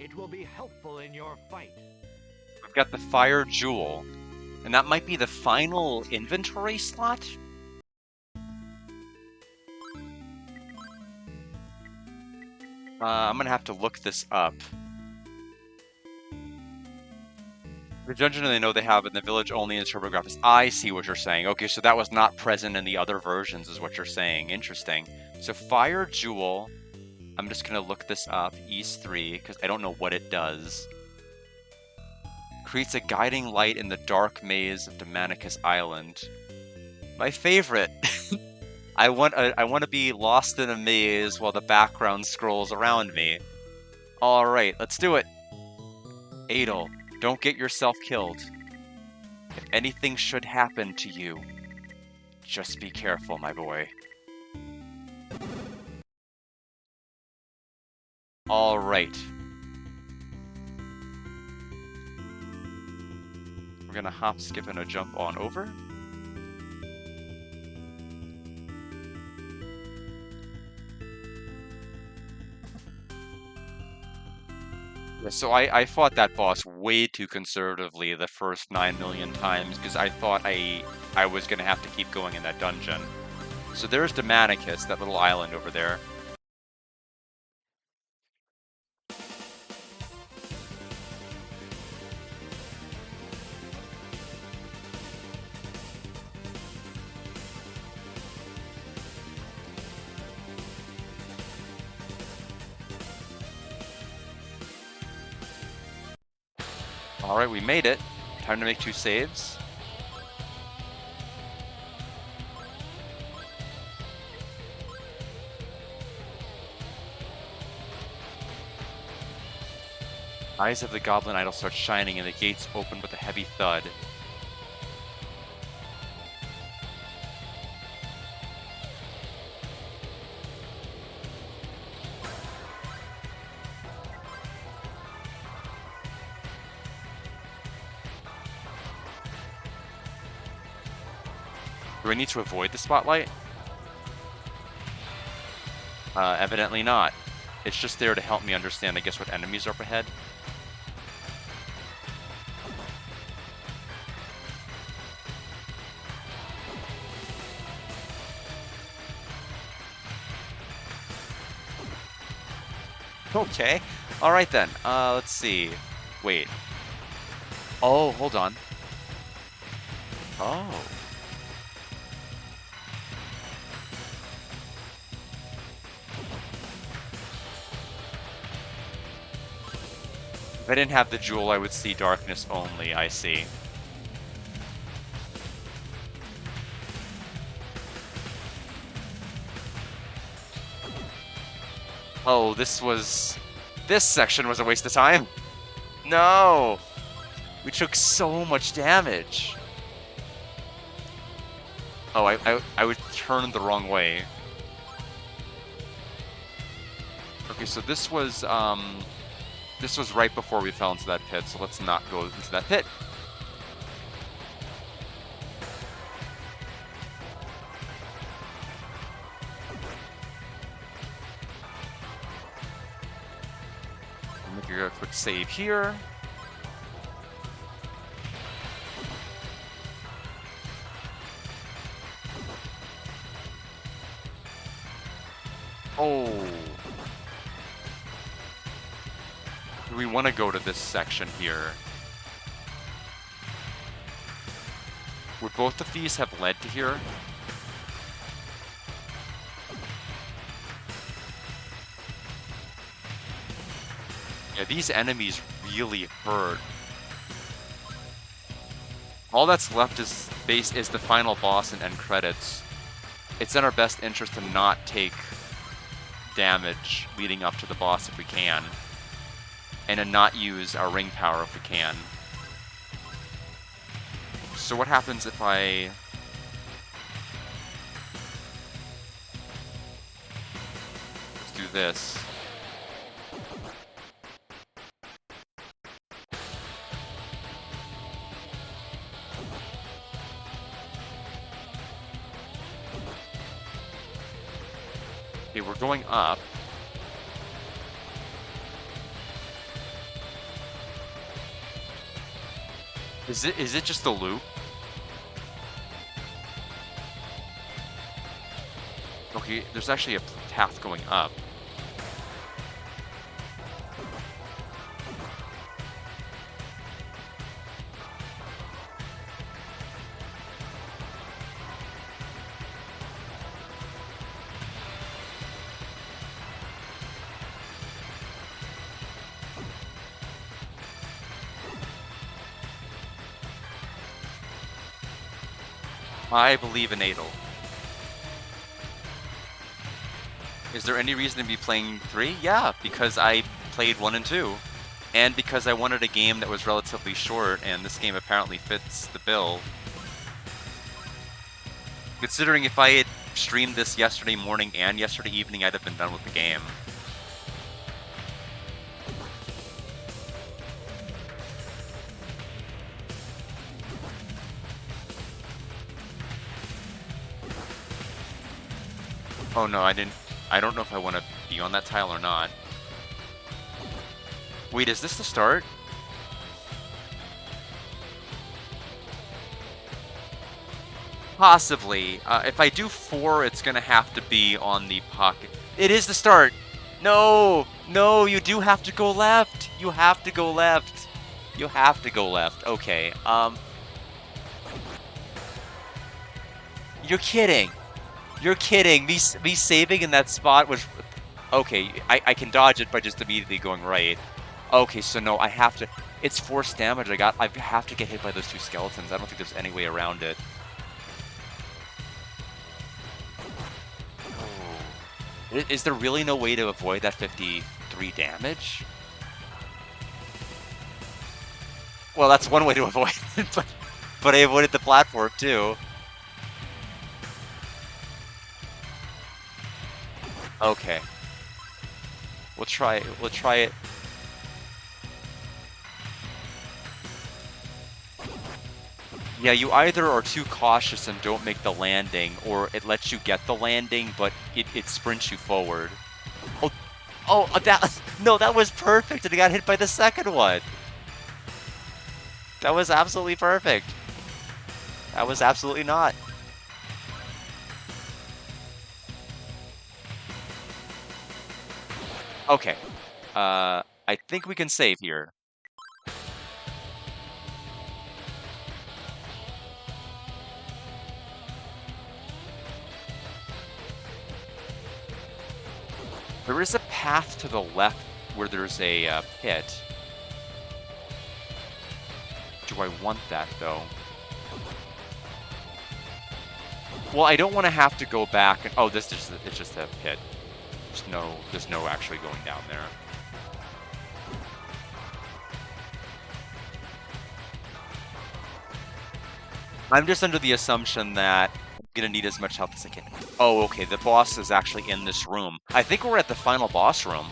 It will be helpful in your fight. We've got the Fire Jewel, and that might be the final inventory slot? I'm gonna have to look this up. The dungeon they know they have in the village only in TurboGrafx. I see what you're saying. Okay, so that was not present in the other versions is what you're saying. Interesting. So Fire Jewel, I'm just going to look this up. Ys 3, because I don't know what it does. Creates a guiding light in the dark maze of Germanicus Island. My favorite. I want to be lost in a maze while the background scrolls around me. Alright, let's do it. Adel. Don't get yourself killed. If anything should happen to you, just be careful, my boy. All right. We're gonna hop, skip, and a jump on over. So I fought that boss way too conservatively the first 9 million times because I thought I was going to have to keep going in that dungeon. So there's Germanicus, that little island over there. Alright, we made it. Time to make 2 saves. Eyes of the Goblin Idol start shining and the gates open with a heavy thud. Do I need to avoid the spotlight? Evidently not. It's just there to help me understand, I guess, what enemies are up ahead. Okay. Alright then. Let's see. Wait. Oh, hold on. Oh. If I didn't have the jewel, I would see darkness only, I see. Oh, this section was a waste of time. No! We took so much damage. Oh, I would turn the wrong way. Okay, so this was right before we fell into that pit, so let's not go into that pit. I'll make a quick save here. Oh. Do we want to go to this section here? Would both of these have led to here? Yeah, these enemies really hurt. All that's left is the final boss and end credits. It's in our best interest to not take damage leading up to the boss if we can, and to not use our ring power if we can. So what happens if I... Let's do this. Okay, we're going up. Is it just a loop? Okay, there's actually a path going up. I believe in Adel. Is there any reason to be playing 3? Yeah, because I played 1 and 2. And because I wanted a game that was relatively short, and this game apparently fits the bill. Considering if I had streamed this yesterday morning and yesterday evening, I'd have been done with the game. Oh no, I don't know if I want to be on that tile or not. Wait, is this the start? Possibly. If I do 4, it's gonna have to be on the pocket. It is the start! No! No, you do have to go left! You have to go left! You have to go left. Okay, You're kidding! You're kidding! Me saving in that spot was... Okay, I can dodge it by just immediately going right. Okay, so no, I have to... It's force damage. I have to get hit by those 2 skeletons. I don't think there's any way around it. Oh. Is there really no way to avoid that 53 damage? Well, that's one way to avoid it, but I avoided the platform too. Okay. We'll try it. Yeah, you either are too cautious and don't make the landing, or it lets you get the landing, but it sprints you forward. Oh, that was perfect, and I got hit by the second one. That was absolutely perfect. That was absolutely not. Okay. I think we can save here. There is a path to the left where there's a pit. Do I want that, though? Well, I don't want to have to go back and... Oh, this is it's just a pit. There's no actually going down there. I'm just under the assumption that I'm gonna need as much help as I can. Oh, okay, the boss is actually in this room. I think we're at the final boss room.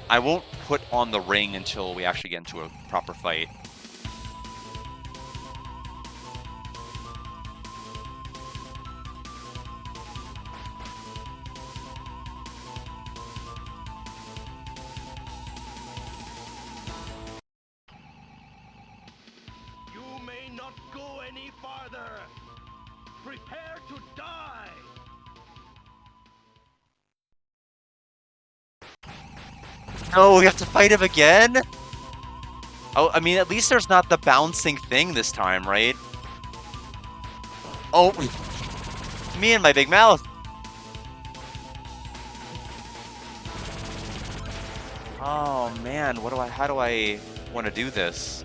I won't put on the ring until we actually get into a proper fight. You may not go any farther. Prepare to die. No, we have to fight him again? Oh, I mean, at least there's not the bouncing thing this time, right? Oh, me and my big mouth. Oh man, how do I want to do this?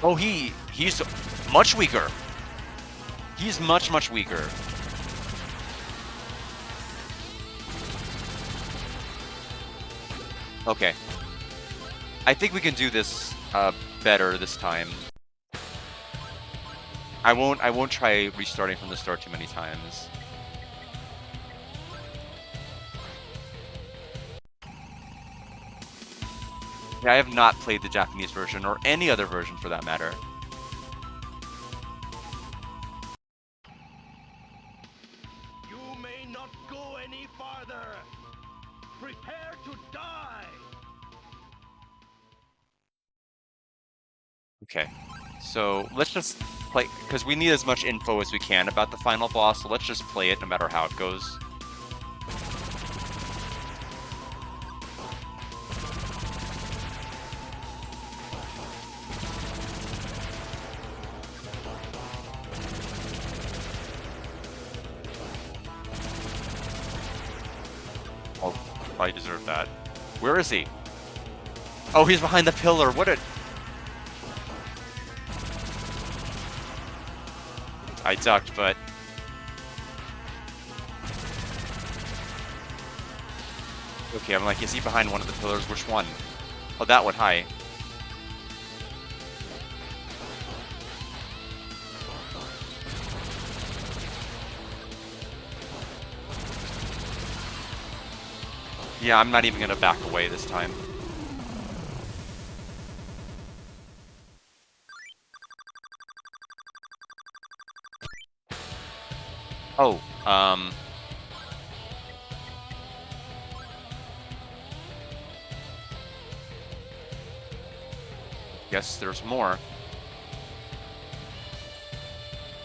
Oh, he's much weaker. He's much weaker. Okay. I think we can do this better this time. I won't try restarting from the start too many times. Yeah, I have not played the Japanese version, or any other version for that matter. You may not go any farther. Prepare to die. Okay, so let's just play, because we need as much info as we can about the final boss, so let's just play it no matter how it goes. I deserve that. Where is he? Oh, he's behind the pillar. What a... I ducked, but... Okay, I'm like, is he behind one of the pillars? Which one? Oh, that one. Hi. Yeah, I'm not even gonna back away this time. Oh, guess there's more.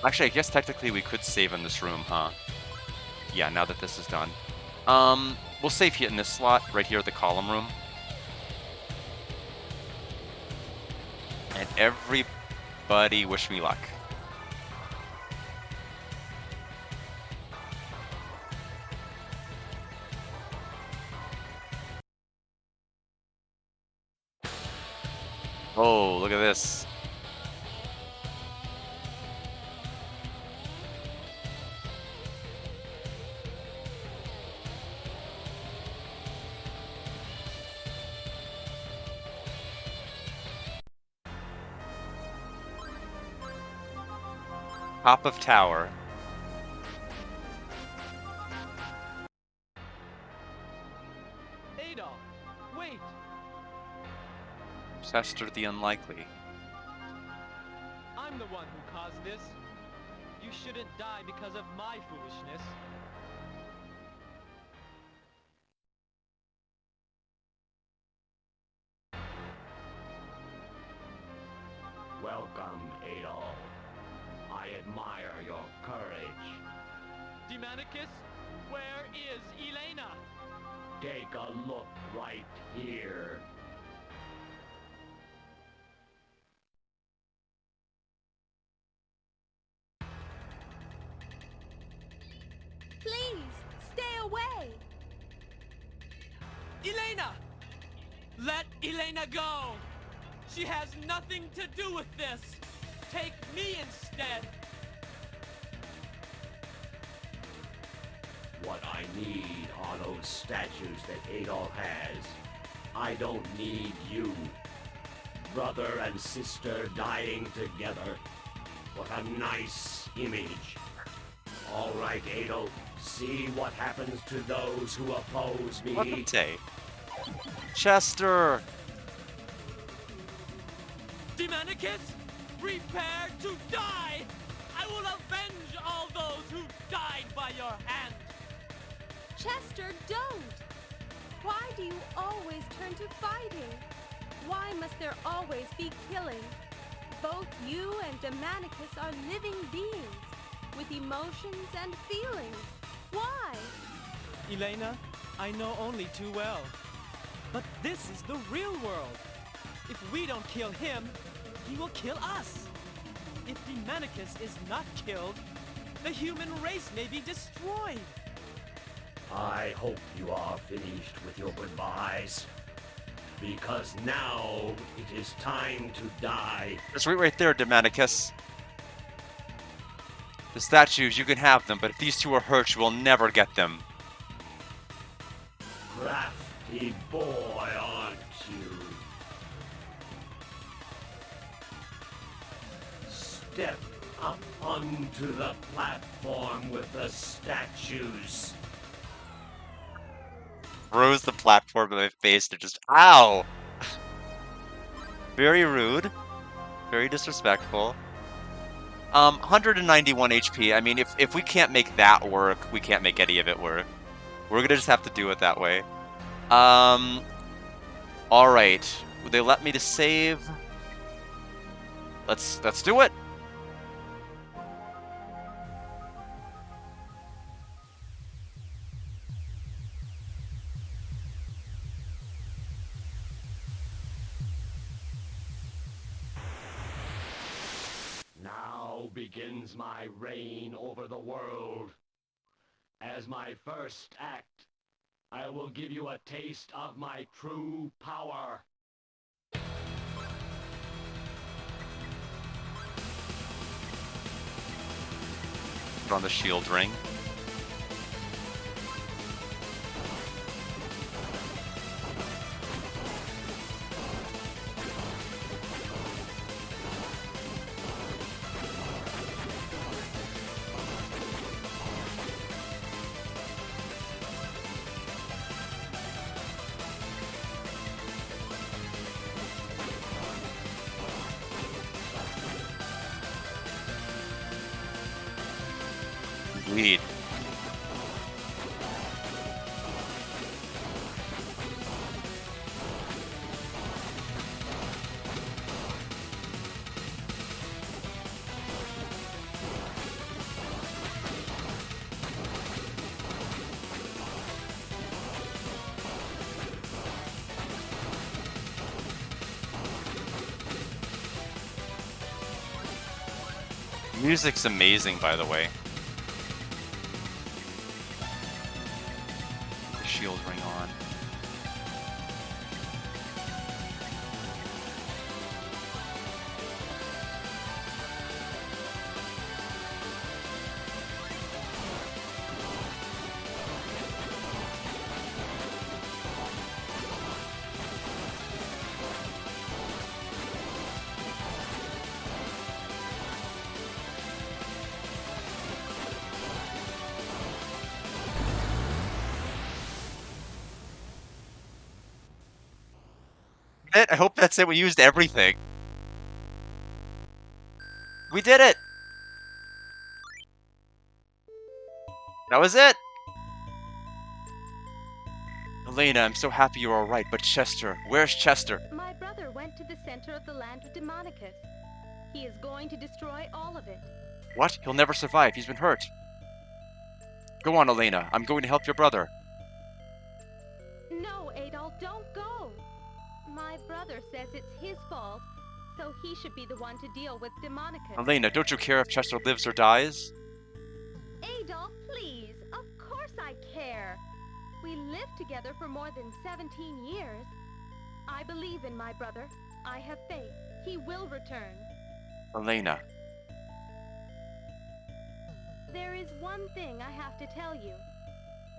Actually, I guess technically we could save in this room, huh? Yeah, now that this is done. We'll save here in this slot, right here at the column room. And everybody wish me luck. Oh, look at this. Top of tower. Adolf, wait. Chester the Unlikely. I'm the one who caused this. You shouldn't die because of my foolishness. Welcome, Adolf. I admire your courage. Demonicus, where is Elena? Take a look right here. Please, stay away! Elena! Let Elena go! She has nothing to do with this! Take me instead! What I need are those statues that Adol has. I don't need you. Brother and sister dying together. What a nice image. All right, Adol. See what happens to those who oppose me. Welcome, Tay. Chester! Demonicus, prepare to die! I will avenge all those who died by your hand! Chester, don't! Why do you always turn to fighting? Why must there always be killing? Both you and Demonicus are living beings, with emotions and feelings. Why? Elena, I know only too well. But this is the real world. If we don't kill him, he will kill us. If Demonicus is not killed, the human race may be destroyed. I hope you are finished with your goodbyes. Because now it is time to die. Just wait right there, Demonicus. The statues, you can have them, but if these two are hurt, you will never get them. Crafty boy, aren't you? Step up onto the platform with the statues. Throws the platform in my face to just ow! Very rude. Very disrespectful. 191 HP. I mean, if we can't make that work, we can't make any of it work. We're gonna just have to do it that way. Alright. Would they let me to save? Let's do it! Now begins my reign over the world. As my first act, I will give you a taste of my true power. Put on the shield ring. Bleed. Music's amazing, by the way. The shield ring on. I hope that's it. We used everything. We did it! That was it! Elena, I'm so happy you're alright, but Chester, where's Chester? My brother went to the center of the land of Demonicus. He is going to destroy all of it. What? He'll never survive. He's been hurt. Go on, Elena. I'm going to help your brother. brother says it's his fault, so he should be the one to deal with Demonicus. Elena, don't you care if Chester lives or dies? Adolf, please. Of course I care. We lived together for more than 17 years. I believe in my brother. I have faith. He will return. Elena. There is one thing I have to tell you.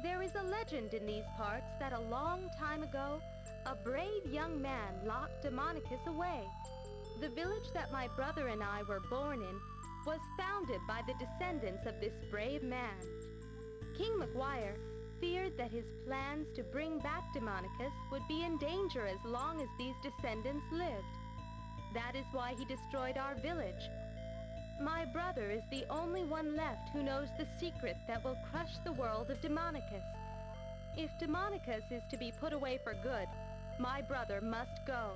There is a legend in these parts that a long time ago, a brave young man locked Demonicus away. The village that my brother and I were born in was founded by the descendants of this brave man. King McGuire feared that his plans to bring back Demonicus would be in danger as long as these descendants lived. That is why he destroyed our village. My brother is the only one left who knows the secret that will crush the world of Demonicus. If Demonicus is to be put away for good, my brother must go.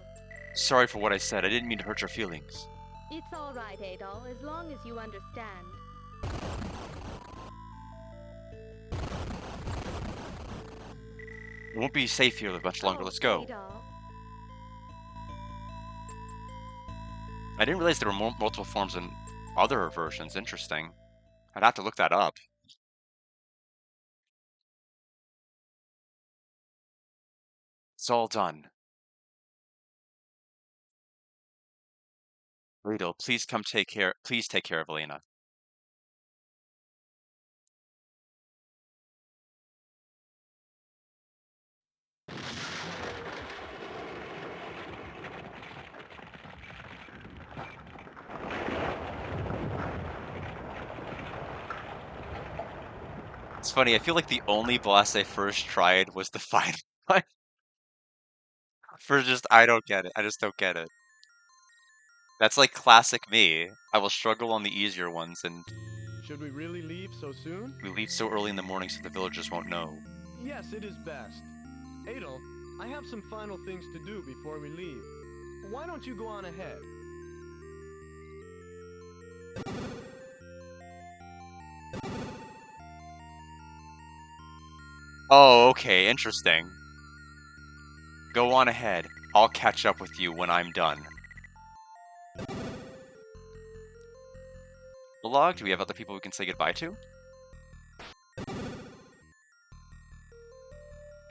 Sorry for what I said. I didn't mean to hurt your feelings. It's all right, Adol, as long as you understand. It won't be safe here much longer. Oh, Let's go. Adol. I didn't realize there were multiple forms in other versions. Interesting. I'd have to look that up. It's all done. Riedel, please come take care. Please take care of Elena. It's funny, I feel like the only boss I first tried was the final one. I don't get it. I just don't get it. That's like classic me. I will struggle on the easier ones, and Should we really leave so soon? we leave so early in the morning so the villagers won't know. Yes, it is best. Adol, I have some final things to do before we leave. Why don't you go on ahead? Oh, okay, interesting. Go on ahead. I'll catch up with you when I'm done. Log, do we have other people we can say goodbye to?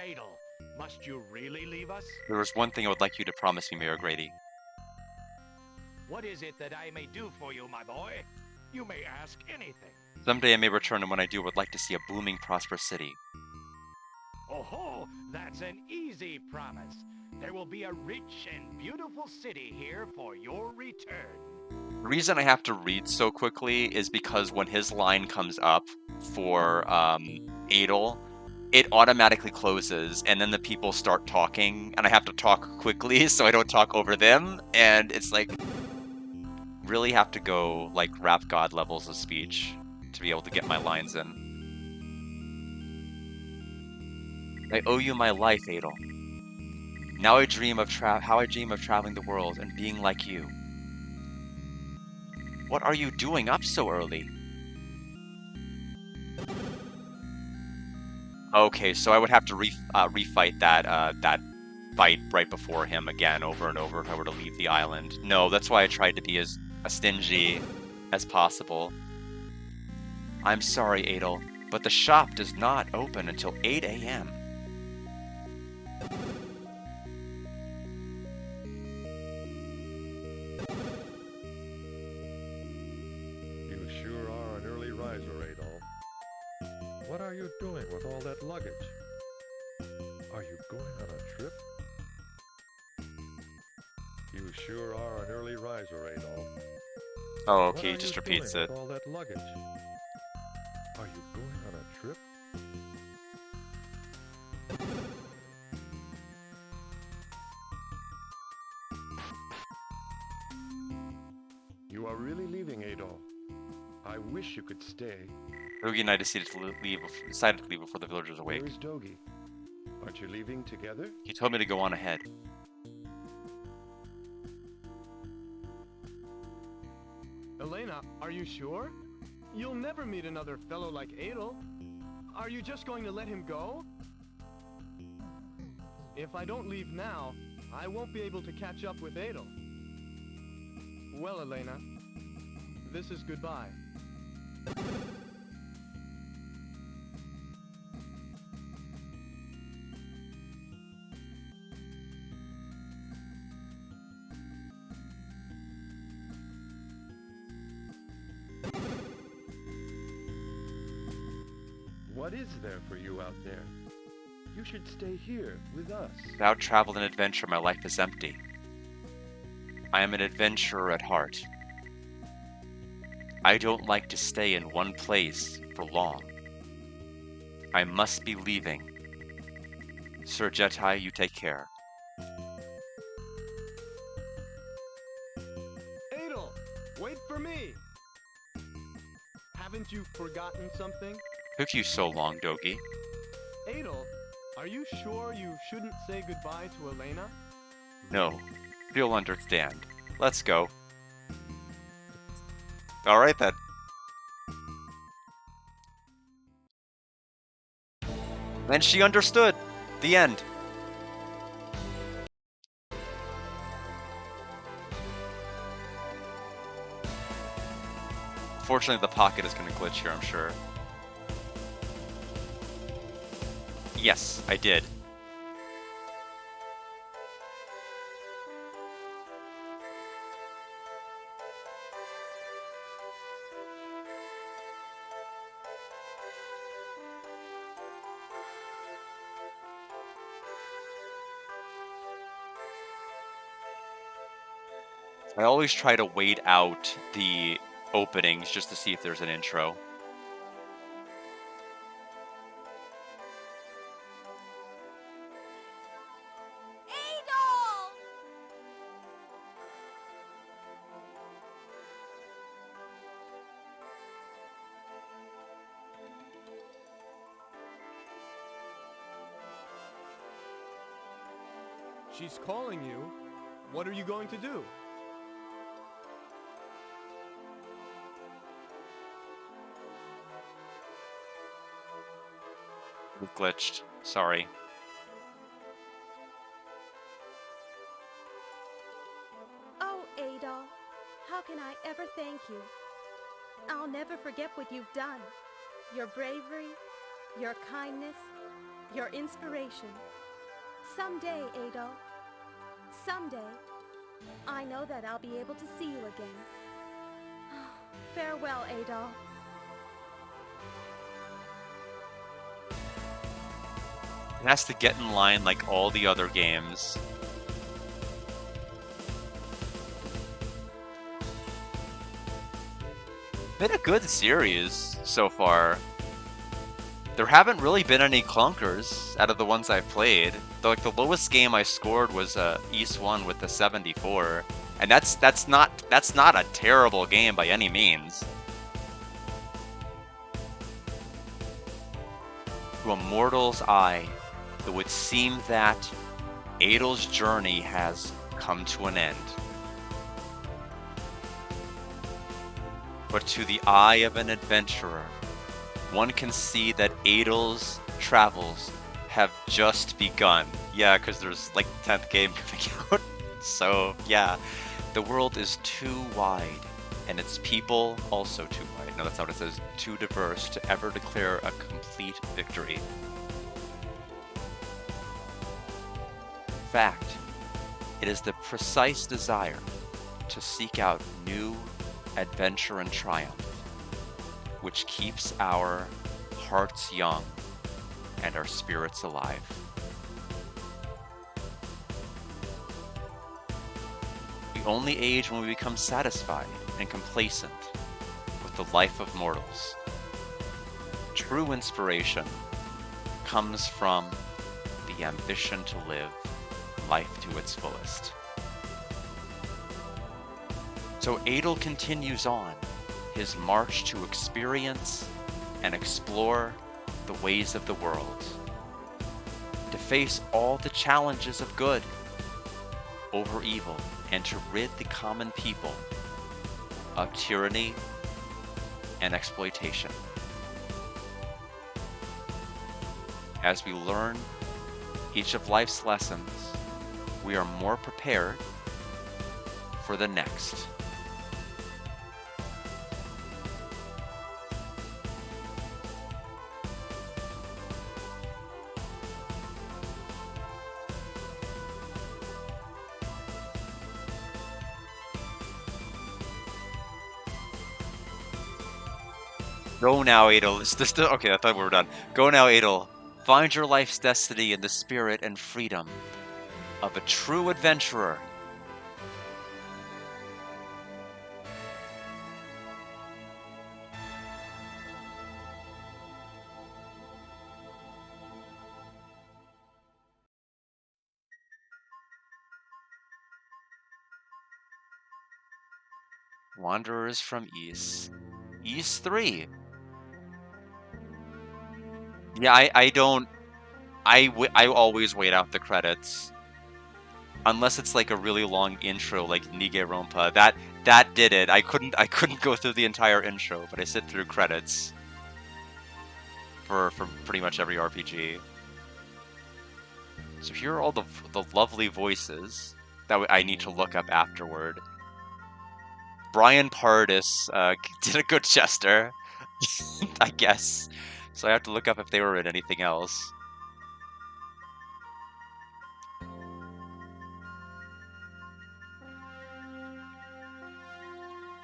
Adol, must you really leave us? There was one thing I would like you to promise me, Mayor Grady. What is it that I may do for you, my boy? You may ask anything. Someday I may return, and when I do, I would like to see a booming, prosperous city. Oh-ho, that's an easy promise. There will be a rich and beautiful city here for your return. The reason I have to read so quickly is because when his line comes up for Adol, it automatically closes, and then the people start talking, and I have to talk quickly so I don't talk over them, and it's like, really have to go like rap god levels of speech to be able to get my lines in. I owe you my life, Adol. Now I dream of how I dream of traveling the world and being like you. What are you doing up so early? Okay, so I would have to refight that fight right before him again over and over if I were to leave the island. No, that's why I tried to be as stingy as possible. I'm sorry, Adol, but the shop does not open until 8 a.m. You sure are an early riser, Adol. What are you doing with all that luggage? Are you going on a trip? You sure are an early riser, Adol. Oh, What okay, he are just you repeats doing it. with all that luggage? Are you going on a trip? You are really leaving, Adol. I wish you could stay. Dogi and I decided to leave before the villagers awake. Where is Dogi? Aren't you leaving together? He told me to go on ahead. Elena, are you sure? You'll never meet another fellow like Adol. Are you just going to let him go? If I don't leave now, I won't be able to catch up with Adel. Well, Elena, this is goodbye. What is there for you out there? You should stay here with us. Without travel and adventure, my life is empty. I am an adventurer at heart. I don't like to stay in one place for long. I must be leaving. Sir Jetai, you take care. Adel, wait for me! Haven't you forgotten something? Took you so long, Dogi. Adel, are you sure you shouldn't say goodbye to Elena? No, you'll understand. Let's go. Alright then. And she understood. The end. Fortunately, the pocket is going to glitch here, I'm sure. Yes, I did. I always try to wait out the openings just to see if there's an intro. Adol! She's calling you. What are you going to do? It glitched. Sorry. Oh, Adol, how can I ever thank you? I'll never forget what you've done. Your bravery, your kindness, your inspiration. Someday, Adol, someday, I know that I'll be able to see you again. Farewell, Adol. It has to get in line like all the other games. Been a good series so far. There haven't really been any clunkers out of the ones I've played. Like the lowest game I scored was East 1 with the 74, and that's not a terrible game by any means. To a mortal's eye, it would seem that Adel's journey has come to an end. But to the eye of an adventurer, one can see that Adel's travels have just begun. Yeah, because there's like the 10th game coming out. So yeah, the world is too wide, and its people also too wide. No, that's not what it says. Too diverse to ever declare a complete victory. In fact, it is the precise desire to seek out new adventure and triumph which keeps our hearts young and our spirits alive. We only age when we become satisfied and complacent with the life of mortals. True inspiration comes from the ambition to live life to its fullest. So Adel continues on his march to experience and explore the ways of the world, to face all the challenges of good over evil, and to rid the common people of tyranny and exploitation. As we learn each of life's lessons, we are more prepared for the next. Go now, Adel. Is this the... Okay, I thought we were done. Go now, Adel. Find your life's destiny in the spirit and freedom of a true adventurer. Wanderers from Ys. Ys 3. Yeah, I don't... I always wait out the credits. Unless it's like a really long intro like Niggerompa. That did it. I couldn't go through the entire intro, but I sit through credits for pretty much every RPG. So here are all the lovely voices that I need to look up afterward. Brian Pardis did a good Chester, I guess. So I have to look up if they were in anything else.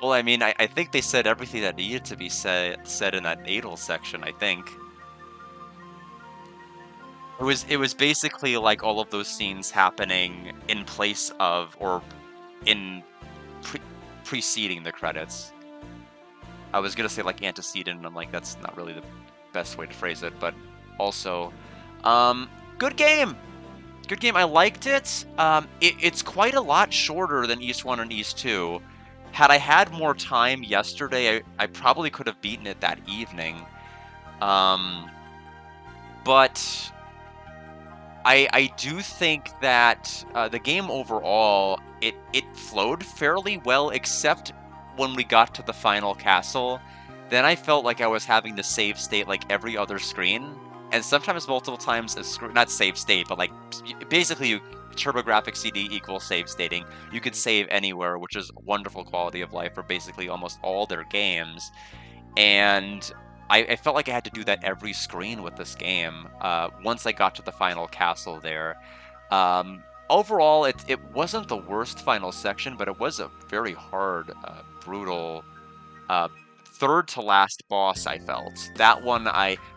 Well, I mean, I think they said everything that needed to be said in that Adel section, I think. It was basically like all of those scenes happening in place of or in preceding the credits. I was gonna say like antecedent, and I'm like, that's not really the best way to phrase it, but also, good game! Good game, I liked it. It's quite a lot shorter than Ys 1 and Ys 2. Had I had more time yesterday, I probably could have beaten it that evening. But I do think that the game overall, it flowed fairly well, except when we got to the final castle. Then I felt like I was having to save state like every other screen, and sometimes multiple times not save state, but like basically TurboGrafx CD equals save stating. You could save anywhere, which is wonderful quality of life for basically almost all their games. And I felt like I had to do that every screen with this game once I got to the final castle there. Overall, it wasn't the worst final section, but it was a very hard, brutal, third to last boss, I felt. That one,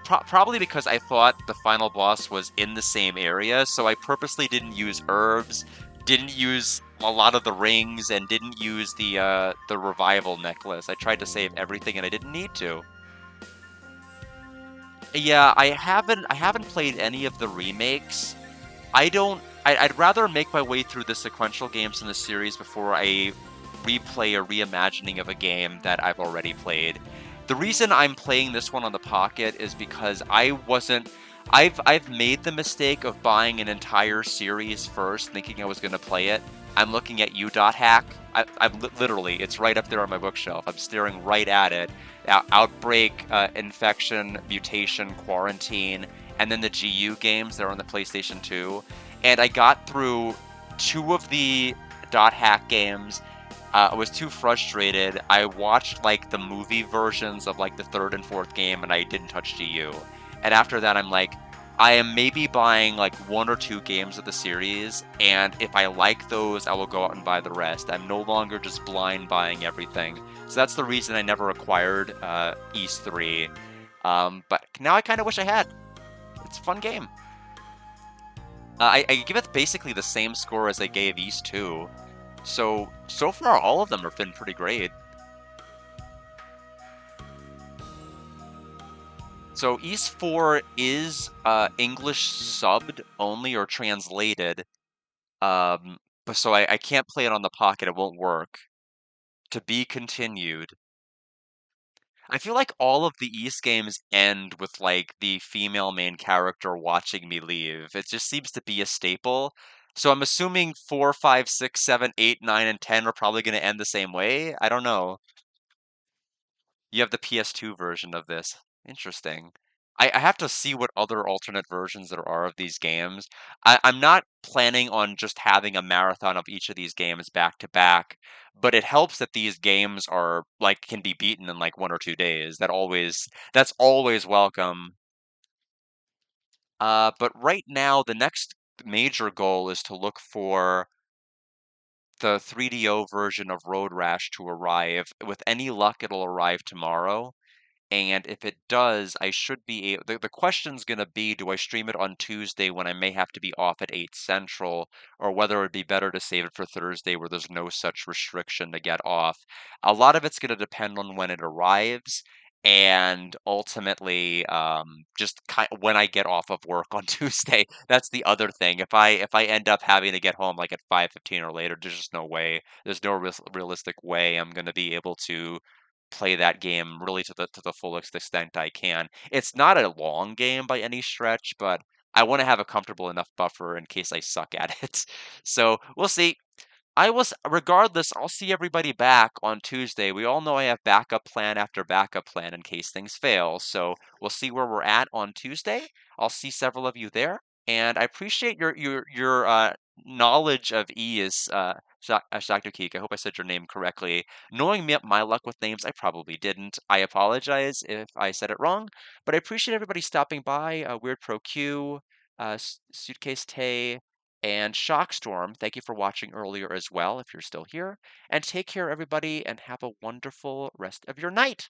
probably because I thought the final boss was in the same area, so I purposely didn't use herbs, didn't use a lot of the rings, and didn't use the revival necklace. I tried to save everything, and I didn't need to. Yeah, I haven't played any of the remakes. I'd rather make my way through the sequential games in the series before I replay a reimagining of a game that I've already played. The reason I'm playing this one on the Pocket is because I've made the mistake of buying an entire series first, thinking I was going to play it. I'm looking at U.Hack. I'm literally, it's right up there on my bookshelf. I'm staring right at it. Outbreak, Infection, Mutation, Quarantine, and then the GU games that are on the PlayStation 2. And I got through 2 of the .hack games. I was too frustrated. I watched like the movie versions of like the 3rd and 4th game, and I didn't touch GU. And after that, I'm like, I am maybe buying like 1 or 2 games of the series, and if I like those, I will go out and buy the rest. I'm no longer just blind buying everything. So that's the reason I never acquired Ys 3. But now I kind of wish I had. It's a fun game. I give it basically the same score as I gave Ys 2. So far, all of them have been pretty great. So Ys 4 is English subbed only or translated. But so I can't play it on the Pocket, it won't work. To be continued. I feel like all of the Ys games end with like the female main character watching me leave. It just seems to be a staple. So I'm assuming 4, 5, 6, 7, 8, 9, and 10 are probably going to end the same way. I don't know. You have the PS2 version of this. Interesting. I have to see what other alternate versions there are of these games. I'm not planning on just having a marathon of each of these games back to back, but it helps that these games are like can be beaten in like 1 or 2 days. That's always welcome. But right now, the next major goal is to look for the 3DO version of Road Rash to arrive. With any luck, it'll arrive tomorrow. And if it does, I should be able. The question's going to be, do I stream it on Tuesday when I may have to be off at 8 Central, or whether it'd be better to save it for Thursday where there's no such restriction to get off. A lot of it's going to depend on when it arrives, and ultimately, just when I get off of work on Tuesday. That's the other thing. If I end up having to get home like at 5:15 or later, there's just no way. There's no realistic way I'm going to be able to play that game really to the fullest extent I can. It's not a long game by any stretch, but I want to have a comfortable enough buffer in case I suck at it. So we'll see. Regardless, I'll see everybody back on Tuesday. We all know I have backup plan after backup plan in case things fail. So we'll see where we're at on Tuesday. I'll see several of you there. And I appreciate your knowledge of E is Dr. Keek. I hope I said your name correctly. Knowing my luck with names, I probably didn't. I apologize if I said it wrong, but I appreciate everybody stopping by. Weird Pro Q, Suitcase Tay, and Shockstorm. Thank you for watching earlier as well, if you're still here. And take care, everybody, and have a wonderful rest of your night.